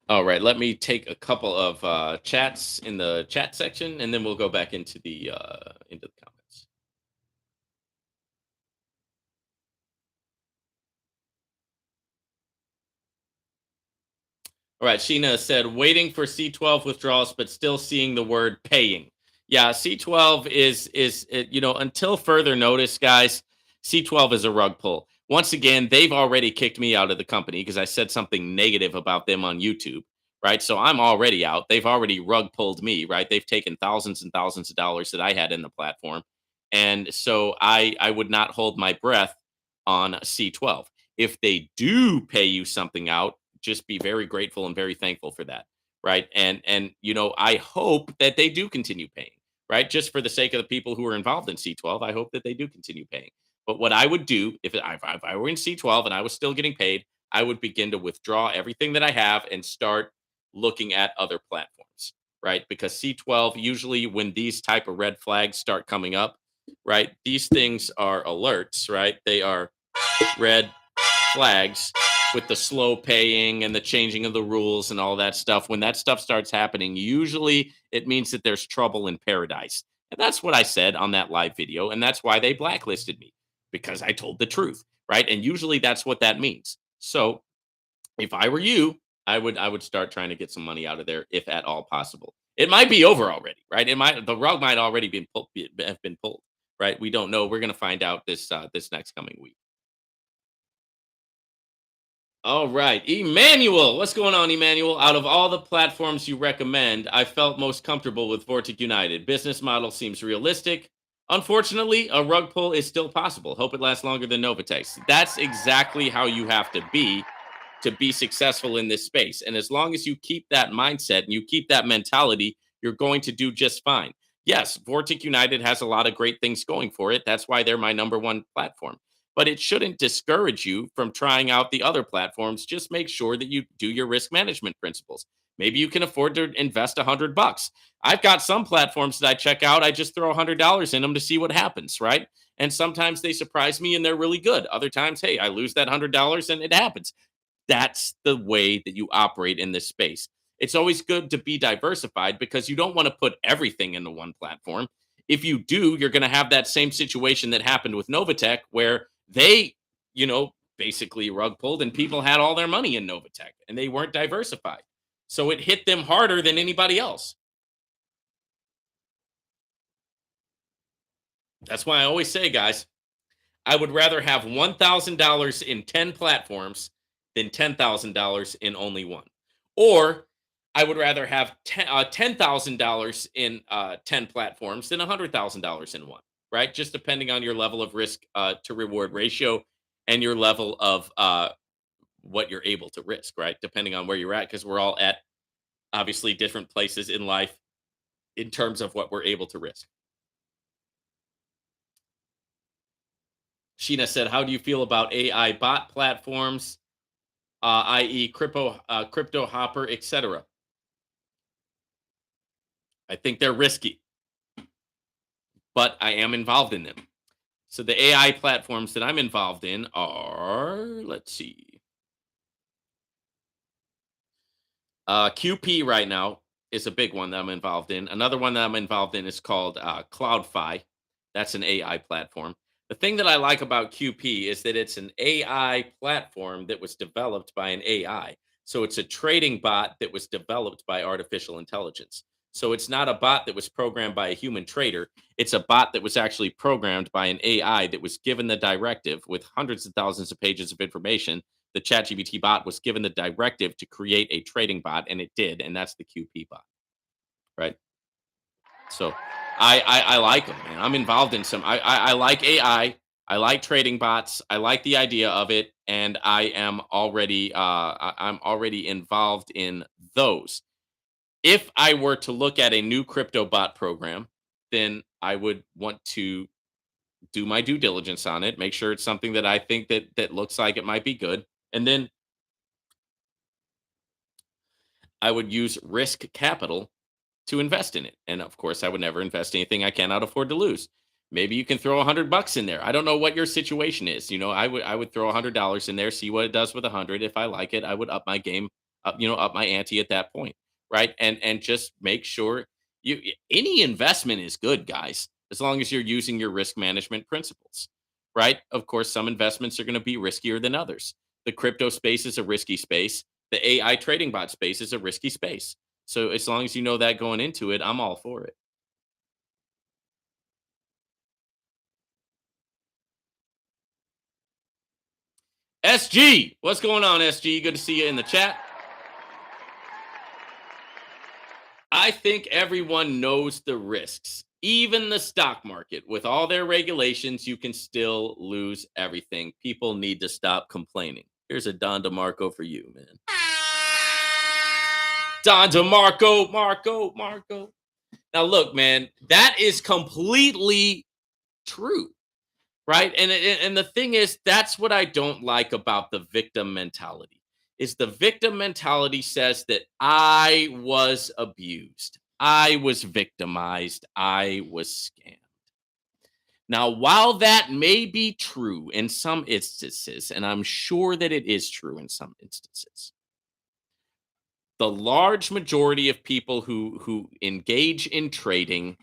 All right, let me take a couple of chats in the chat section, and then we'll go back into the comments. All right, Sheena said waiting for C12 withdrawals, but still seeing the word paying. Yeah, C12 until further notice, guys. C12 is a rug pull. Once again, they've already kicked me out of the company because I said something negative about them on YouTube, right? So I'm already out. They've already rug pulled me, right? They've taken thousands and thousands of dollars that I had in the platform, and so I would not hold my breath on C12. If they do pay you something out, just be very grateful and very thankful for that, right? And I hope that they do continue paying, right? Just for the sake of the people who are involved in C12, I hope that they do continue paying. But what I would do if I were in C12 and I was still getting paid, I would begin to withdraw everything that I have and start looking at other platforms, right? Because C12, usually when these type of red flags start coming up, right? These things are alerts, right? They are red flags with the slow paying and the changing of the rules and all that stuff. When that stuff starts happening, usually it means that there's trouble in paradise. And that's what I said on that live video. And that's why they blacklisted me, because I told the truth. Right. And usually that's what that means. So if I were you, I would start trying to get some money out of there if at all possible. It might be over already, right? The rug might already have been pulled, right? We don't know. We're going to find out this next coming week. All right, Emmanuel, what's going on, Emmanuel? Out of all the platforms you recommend, I felt most comfortable with Vortic United. Business model seems realistic. Unfortunately, a rug pull is still possible. Hope it lasts longer than NOVATECH. That's exactly how you have to be successful in this space. And as long as you keep that mindset and you keep that mentality, you're going to do just fine. Yes, Vortic United has a lot of great things going for it. That's why they're my number one platform. But it shouldn't discourage you from trying out the other platforms. Just make sure that you do your risk management principles. Maybe you can afford to invest $100. I've got some platforms that I check out. I just throw $100 in them to see what happens, right? And sometimes they surprise me and they're really good. Other times, hey, I lose that $100 and it happens. That's the way that you operate in this space. It's always good to be diversified because you don't want to put everything into one platform. If you do, you're going to have that same situation that happened with NOVATECH where they, basically rug pulled and people had all their money in NOVATECH and they weren't diversified. So it hit them harder than anybody else. That's why I always say, guys, I would rather have $1,000 in 10 platforms than $10,000 in only one. Or I would rather have $10,000 in 10 platforms than $100,000 in one, right? Just depending on your level of risk to reward ratio and your level of what you're able to risk, right? Depending on where you're at, because we're all at obviously different places in life in terms of what we're able to risk. Sheena said, "How do you feel about AI bot platforms, i.e., crypto hopper, etc.?" I think they're risky, but I am involved in them. So the AI platforms that I'm involved in are, let's see, QP right now is a big one that I'm involved in. Another one that I'm involved in is called CloudFi. That's an AI platform. The thing that I like about QP is that it's an AI platform that was developed by an AI. So it's a trading bot that was developed by artificial intelligence. So it's not a bot that was programmed by a human trader. It's a bot that was actually programmed by an AI that was given the directive with hundreds of thousands of pages of information. The ChatGPT bot was given the directive to create a trading bot, and it did, and that's the QP bot, right? So I like them, man. I'm involved in some. I like AI. I like trading bots. I like the idea of it, and I'm already involved in those. If I were to look at a new crypto bot program, then I would want to do my due diligence on it, make sure it's something that I think that looks like it might be good, and then I would use risk capital to invest in it. And of course, I would never invest anything I cannot afford to lose. Maybe you can throw $100 in there. I don't know what your situation is. I would throw $100 in there, see what it does with 100. If I like it, I would up my game, up my ante at that point, right? And just make sure any investment is good, guys, as long as you're using your risk management principles, right? Of course, some investments are going to be riskier than others. The crypto space is a risky space. The AI trading bot space is a risky space. So as long as you know that going into it, I'm all for it. SG, what's going on, SG? Good to see you in the chat. I think everyone knows the risks. Even the stock market, with all their regulations, you can still lose everything. People need to stop complaining. Here's a Don DeMarco for you, man. Don DeMarco, Marco. Now, look, man, that is completely true. Right? And the thing is, that's what I don't like about the victim mentality. Is the victim mentality says that I was abused. I was victimized. I was scammed. Now, while that may be true in some instances, and I'm sure that it is true in some instances, the large majority of people who engage in trading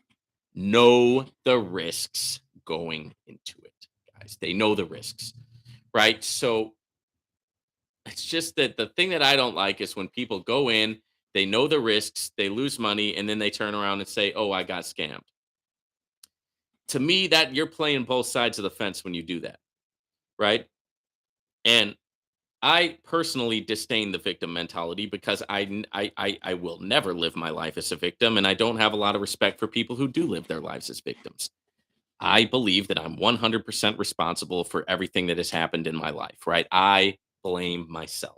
know the risks going into it, guys. They know the risks, right? So it's just that the thing that I don't like is when people go in, they know the risks, they lose money, and then they turn around and say, "Oh, I got scammed." To me, that you're playing both sides of the fence when you do that, right? And I personally disdain the victim mentality because I will never live my life as a victim, and I don't have a lot of respect for people who do live their lives as victims. I believe that I'm 100% responsible for everything that has happened in my life, right? I blame myself,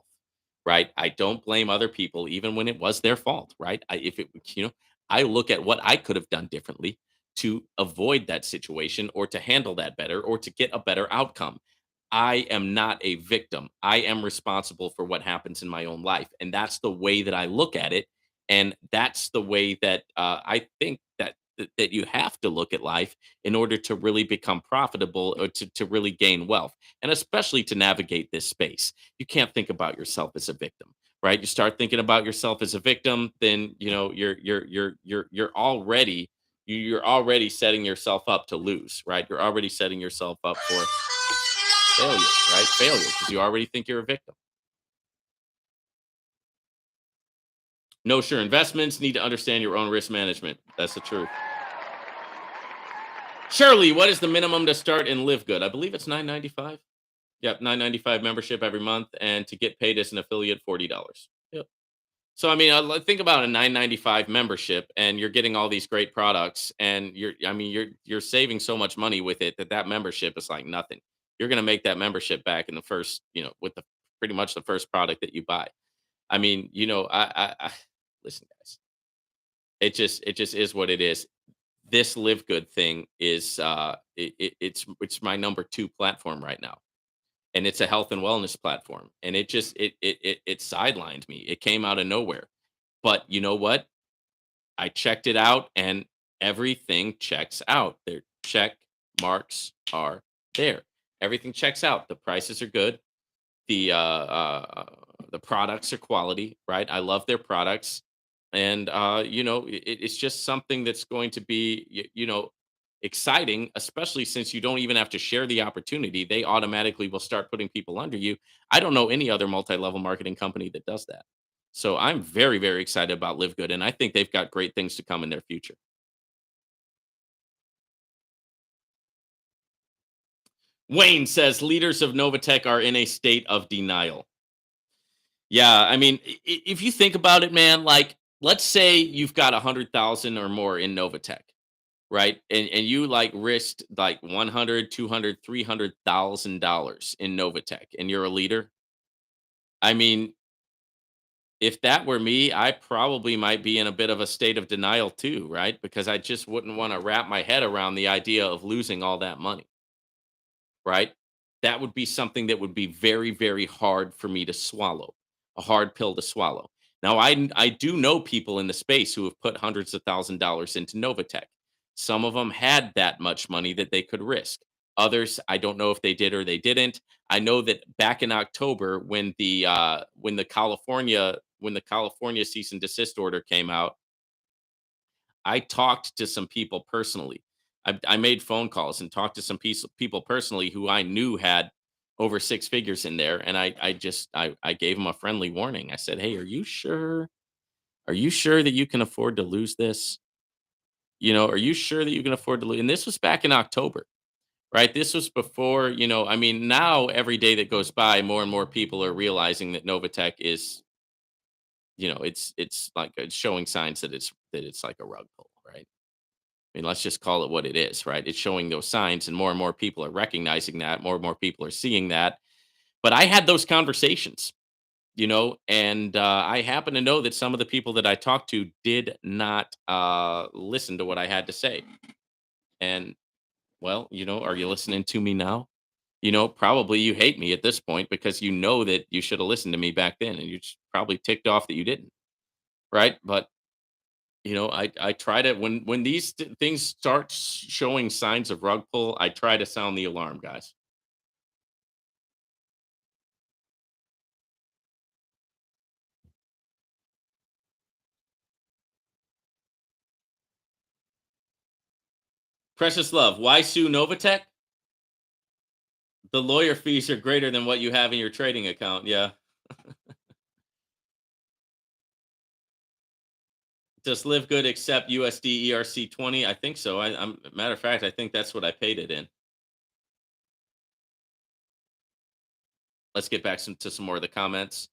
right? I don't blame other people, even when it was their fault, right? If it, I look at what I could have done differently to avoid that situation or to handle that better or to get a better outcome. I am not a victim. I am responsible for what happens in my own life. And that's the way that I look at it. And that's the way that I think that you have to look at life in order to really become profitable or to really gain wealth and especially to navigate this space. You can't think about yourself as a victim, right? You start thinking about yourself as a victim, then you're already setting yourself up to lose, right? You're already setting yourself up for failure, right? Failure because you already think you're a victim. No, sure. Investments need to understand your own risk management. That's the truth. Shirley, what is the minimum to start and live good? I believe it's 9.95. Yep, 9.95 membership every month, and to get paid as an affiliate, $40. Yep. So I mean, think about a 9.95 membership, and you're getting all these great products, and you're saving so much money with it that membership is like nothing. You're going to make that membership back in the first, with the pretty much the first product that you buy. I mean, I listen, guys. It just is what it is. This Live Good thing is it's my number two platform right now, and it's a health and wellness platform, and it sidelined me. It came out of nowhere, but you know what? I checked it out, and everything checks out. Their check marks are there. Everything checks out. The prices are good. The products are quality, right? I love their products, and it's just something that's going to be exciting, especially since you don't even have to share the opportunity. They automatically will start putting people under you. I don't know any other multi-level marketing company that does that. So I'm very, very excited about Live Good, and I think they've got great things to come in their future. Wayne says leaders of Novatech are in a state of denial. Yeah, I mean, if you think about it, man, like let's say you've got 100,000 or more in Novatech, right? And you like risked like 100, 200, $300,000 in Novatech, and you're a leader. I mean, if that were me, I probably might be in a bit of a state of denial too, right? Because I just wouldn't want to wrap my head around the idea of losing all that money, right? That would be something that would be very, very hard for me to swallow, a hard pill to swallow. Now, I do know people in the space who have put hundreds of $1,000s into NOVATECH. Some of them had that much money that they could risk. Others, I don't know if they did or they didn't. I know that back in October, when the California cease and desist order came out, I talked to some people personally. I made phone calls and talked to some people personally who I knew had over six figures in there, and I gave them a friendly warning. I said, "Hey, are you sure? Are you sure that you can afford to lose this? Are you sure that you can afford to lose?" And this was back in October, right? This was before, I mean, now every day that goes by, more and more people are realizing that Novatech is, it's like it's showing signs that it's like a rug pull, right? I mean, let's just call it what it is, right? It's showing those signs, and more people are recognizing that. More and more people are seeing that. But I had those conversations, and I happen to know that some of the people that I talked to did not listen to what I had to say. And well, are you listening to me now? Probably you hate me at this point because you know that you should have listened to me back then, and you're just probably ticked off that you didn't, right? But I try to when these things start showing signs of rug pull, I try to sound the alarm, guys. Precious love, why sue Novatech? The lawyer fees are greater than what you have in your trading account. Yeah. Does Live Good accept USD ERC20? I think so. I'm matter of fact, I think that's what I paid it in. Let's get back to some more of the comments.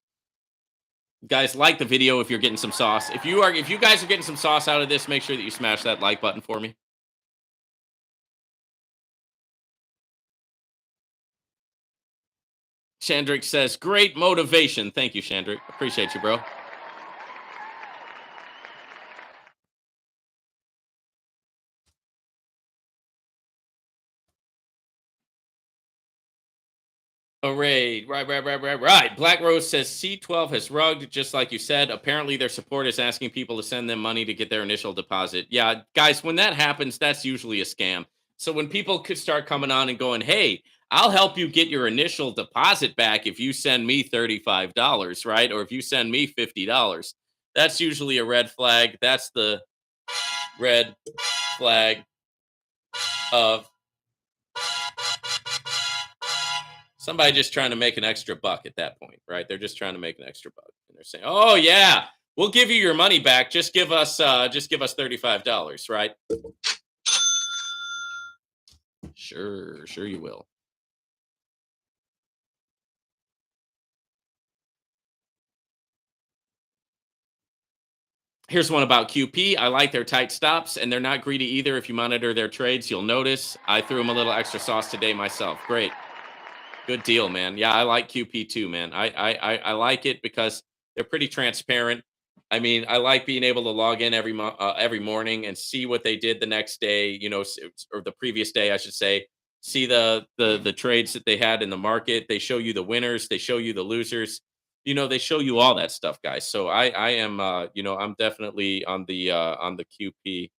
Guys, like the video if you're getting some sauce. If you guys are getting some sauce out of this, make sure that you smash that like button for me. Chandrick says, "Great motivation." Thank you, Chandrick. Appreciate you, bro. Hooray. Right. Black Rose says C12 has rugged, just like you said. Apparently, their support is asking people to send them money to get their initial deposit. Yeah, guys, when that happens, that's usually a scam. So when people could start coming on and going, "Hey, I'll help you get your initial deposit back if you send me $35, right? Or if you send me $50. That's usually a red flag. That's the red flag of somebody just trying to make an extra buck at that point, right? They're just trying to make an extra buck, and they're saying, "Oh yeah, we'll give you your money back. Just give us $35, right?" Sure, sure you will. Here's one about QP. I like their tight stops, and they're not greedy either. If you monitor their trades, you'll notice. I threw them a little extra sauce today myself. Great. Good deal, man. Yeah, I like QP too, man. I like it because they're pretty transparent. I mean, I like being able to log in every morning and see what they did the next day, or the previous day, I should say. See the trades that they had in the market. They show you the winners. They show you the losers. They show you all that stuff, guys. So I am, I'm definitely on the QP.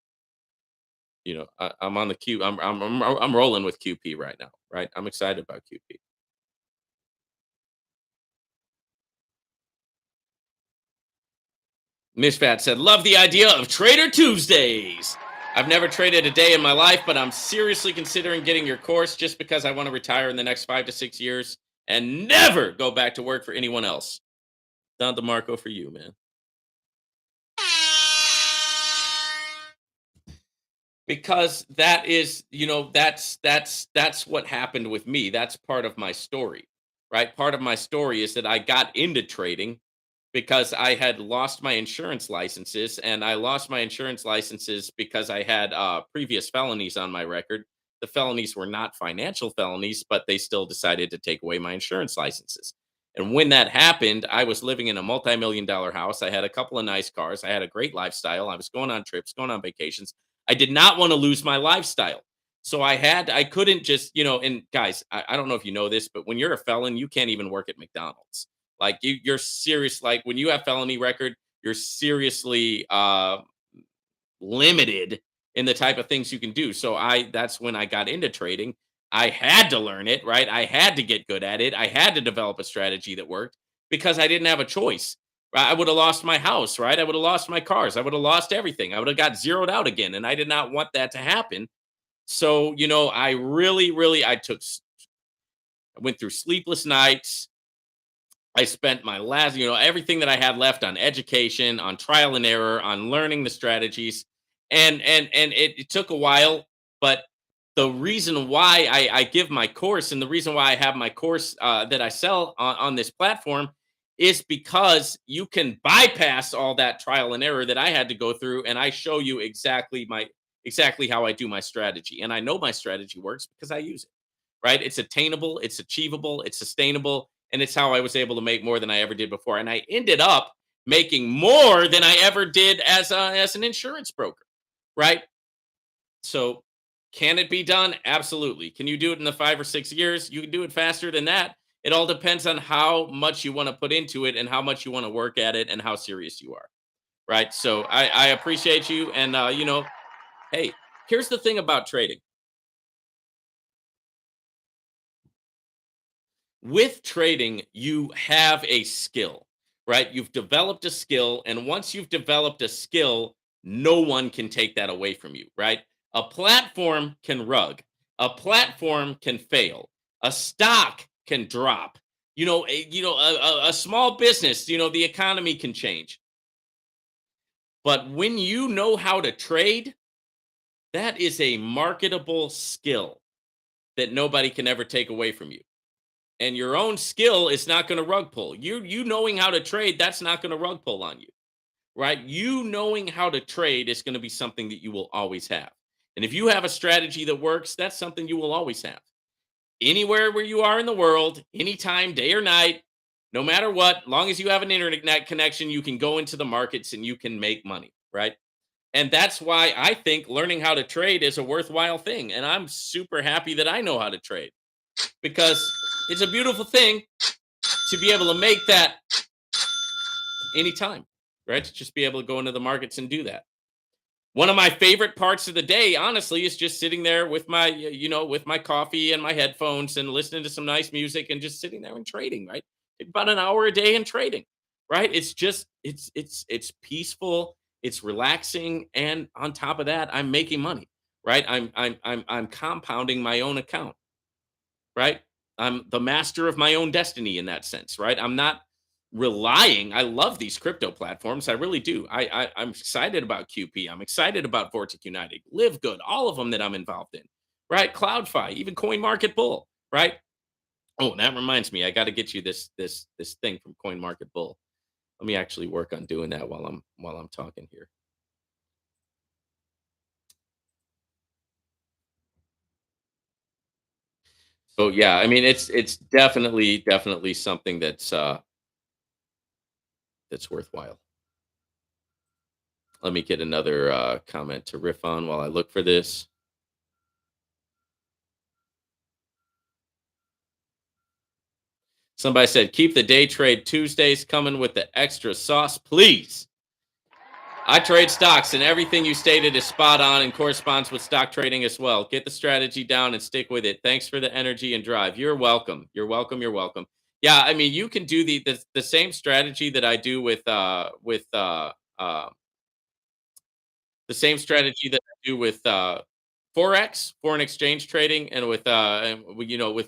I'm on the Q. I'm rolling with QP right now. Right. I'm excited about QP. Mishfat said, "Love the idea of Trader Tuesdays. I've never traded a day in my life, but I'm seriously considering getting your course just because I want to retire in the next 5 to 6 years and never go back to work for anyone else." Don DeMarco for you, man. Because that is, that's what happened with me. That's part of my story, right? Part of my story is that I got into trading because I had lost my insurance licenses, and I lost my insurance licenses because I had previous felonies on my record. The felonies were not financial felonies, but they still decided to take away my insurance licenses. And when that happened, I was living in a multi-million-dollar house. I had a couple of nice cars. I had a great lifestyle. I was going on trips, going on vacations. I did not want to lose my lifestyle. So I couldn't just, and guys, I don't know if you know this, but when you're a felon, you can't even work at McDonald's. Like you're serious. Like when you have felony record, you're seriously limited in the type of things you can do. So that's when I got into trading. I had to learn it, right? I had to get good at it. I had to develop a strategy that worked because I didn't have a choice. Right? I would have lost my house, right? I would have lost my cars. I would have lost everything. I would have got zeroed out again. And I did not want that to happen. So, I really, really, I went through sleepless nights. I spent my last, everything that I had left on education, on trial and error, on learning the strategies, and it took a while. But the reason why I give my course and the reason why I have my course that I sell on this platform is because you can bypass all that trial and error that I had to go through, and I show you exactly how I do my strategy, and I know my strategy works because I use it. Right? It's attainable, it's achievable, it's sustainable, and it's how I was able to make more than I ever did before. And I ended up making more than I ever did as an insurance broker, right? So, can it be done? Absolutely. Can you do it in the 5 or 6 years? You can do it faster than that. It all depends on how much you want to put into it and how much you want to work at it and how serious you are, right? So, I appreciate you, and hey, here's the thing about trading. With trading, you have a skill, right? You've developed a skill. And once you've developed a skill, no one can take that away from you, right? A platform can rug, a platform can fail, a stock can drop. A small business, the economy can change. But when you know how to trade, that is a marketable skill that nobody can ever take away from you. And your own skill is not going to rug pull. You knowing how to trade, that's not going to rug pull on you, right? You knowing how to trade is going to be something that you will always have. And if you have a strategy that works, that's something you will always have. Anywhere where you are in the world, anytime, day or night, no matter what, long as you have an internet connection, you can go into the markets and you can make money, right? And that's why I think learning how to trade is a worthwhile thing. And I'm super happy that I know how to trade because it's a beautiful thing to be able to make that anytime, right? To just be able to go into the markets and do that. One of my favorite parts of the day, honestly, is just sitting there with with my coffee and my headphones and listening to some nice music and just sitting there and trading, right? About an hour a day in trading, right? It's just it's peaceful, it's relaxing, and on top of that, I'm making money, right? I'm compounding my own account, right? I'm the master of my own destiny in that sense, right? I'm not relying. I love these crypto platforms. I really do. I'm excited about QP. I'm excited about Vortic United, Live Good, all of them that I'm involved in, right? CloudFi, even Coin Market Bull, right? Oh, that reminds me, I got to get you this thing from Coin Market Bull. Let me actually work on doing that while I'm talking here. So yeah, I mean it's definitely something that's worthwhile. Let me get another comment to riff on while I look for this. Somebody said, keep the day trade Tuesdays coming with the extra sauce, please. I trade stocks, and everything you stated is spot on and corresponds with stock trading as well. Get the strategy down and stick with it. Thanks for the energy and drive. You're welcome. You're welcome. You're welcome. Yeah, I mean, you can do the same strategy that I do the same strategy that I do with forex, foreign exchange trading, and with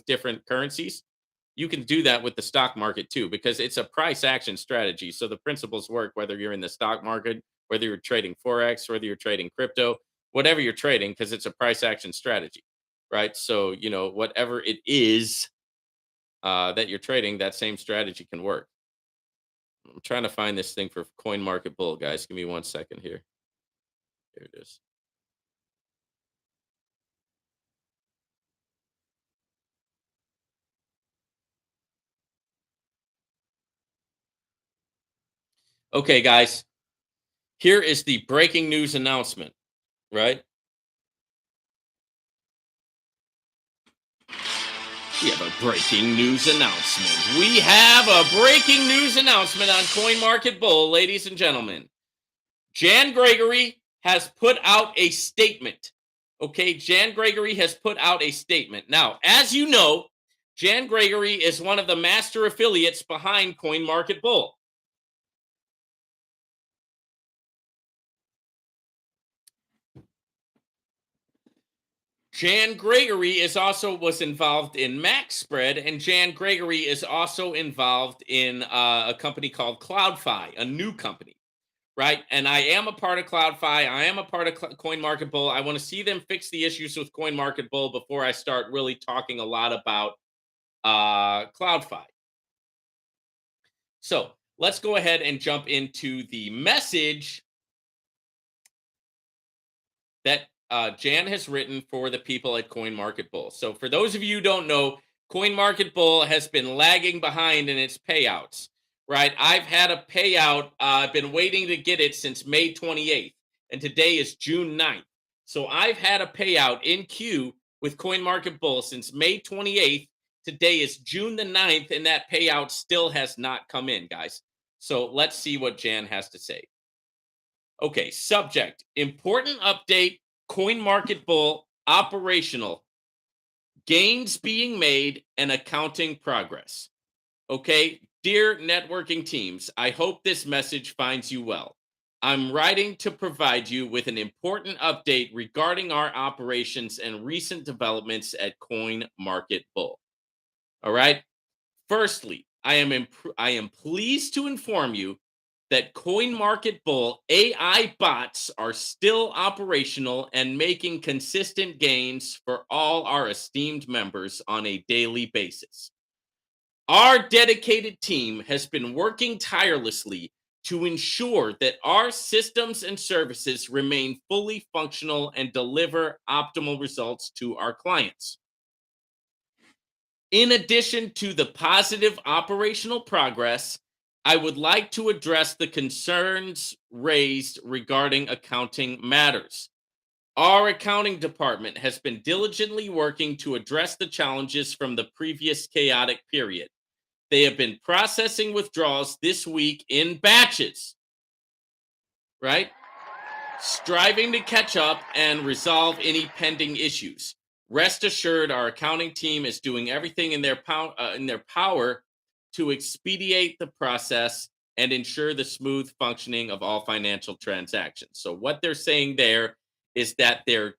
different currencies. You can do that with the stock market too, because it's a price action strategy. So the principles work whether you're in the stock market, whether you're trading forex, whether you're trading crypto, whatever you're trading, because it's a price action strategy, right? So whatever it is that you're trading, that same strategy can work. I'm trying to find this thing for Coin Market Bull, guys. Give me 1 second here. Here it is. Okay, guys. Here is the breaking news announcement, right? We have a breaking news announcement. We have a breaking news announcement on CoinMarketBull, ladies and gentlemen. Jan Gregory has put out a statement. Okay, Jan Gregory has put out a statement. Now, as you know, Jan Gregory is one of the master affiliates behind CoinMarketBull. Jan Gregory was involved in Max Spread, and Jan Gregory is also involved in a company called CloudFi, a new company, right? And I am a part of CloudFi. I am a part of CoinMarketBull. I want to see them fix the issues with CoinMarketBull before I start really talking a lot about CloudFi. So let's go ahead and jump into the message that Jan has written for the people at CoinMarketBull. So for those of you who don't know, CoinMarketBull has been lagging behind in its payouts, right? I've had a payout. I've been waiting to get it since May 28th, and today is June 9th. So I've had a payout in queue with CoinMarketBull since May 28th. Today is June the 9th, and that payout still has not come in, guys. So let's see what Jan has to say. Okay, subject, important update, CoinMarketBull operational, gains being made, and accounting progress. Okay, dear networking teams, I hope this message finds you well. I'm writing to provide you with an important update regarding our operations and recent developments at CoinMarketBull. All right. Firstly, I am pleased to inform you that CoinMarketBull AI bots are still operational and making consistent gains for all our esteemed members on a daily basis. Our dedicated team has been working tirelessly to ensure that our systems and services remain fully functional and deliver optimal results to our clients. In addition to the positive operational progress, I would like to address the concerns raised regarding accounting matters. Our accounting department has been diligently working to address the challenges from the previous chaotic period. They have been processing withdrawals this week in batches, right? Striving to catch up and resolve any pending issues. Rest assured, our accounting team is doing everything in their power to expedite the process and ensure the smooth functioning of all financial transactions. So what they're saying there is that they're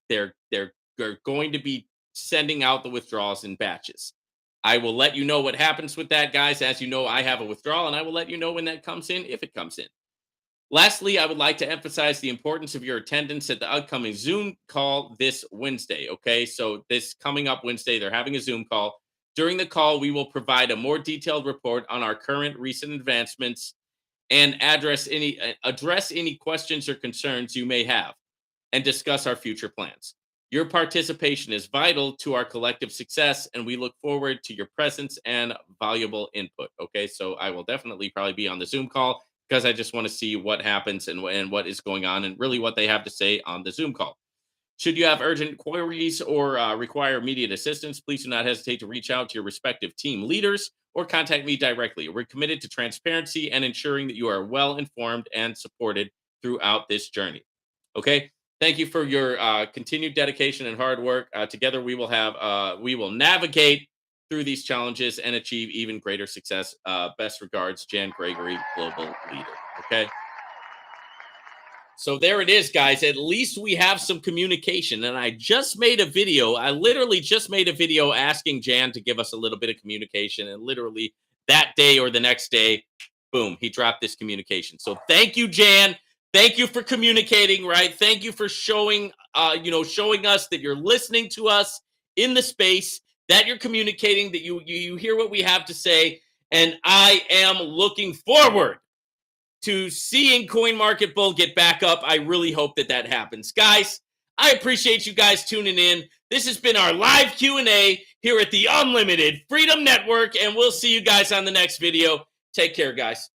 going to be sending out the withdrawals in batches. I will let you know what happens with that, guys. As you know, I have a withdrawal, and I will let you know when that comes in, if it comes in. Lastly, I would like to emphasize the importance of your attendance at the upcoming Zoom call this Wednesday. Okay, so this coming up Wednesday, they're having a Zoom call. During the call, we will provide a more detailed report on our current recent advancements and address any questions or concerns you may have and discuss our future plans. Your participation is vital to our collective success, and we look forward to your presence and valuable input. Okay, so I will definitely probably be on the Zoom call because I just want to see what happens and what is going on and really what they have to say on the Zoom call. Should you have urgent queries or require immediate assistance, please do not hesitate to reach out to your respective team leaders or contact me directly. We're committed to transparency and ensuring that you are well informed and supported throughout this journey. Okay. Thank you for your continued dedication and hard work. Together, we will navigate through these challenges and achieve even greater success. Best regards, Jan Gregory, Global Leader. Okay. So there it is, guys. At least we have some communication. And I just made a video. I literally just made a video asking Jan to give us a little bit of communication. And literally that day or the next day, boom, he dropped this communication. So thank you, Jan. Thank you for communicating, right? Thank you for showing us that you're listening to us in the space, that you're communicating, that you hear what we have to say. And I am looking forward to seeing CoinMarketBull get back up. I really hope that happens. Guys, I appreciate you guys tuning in. This has been our live Q&A here at the Unlimited Freedom Network, and we'll see you guys on the next video. Take care, guys.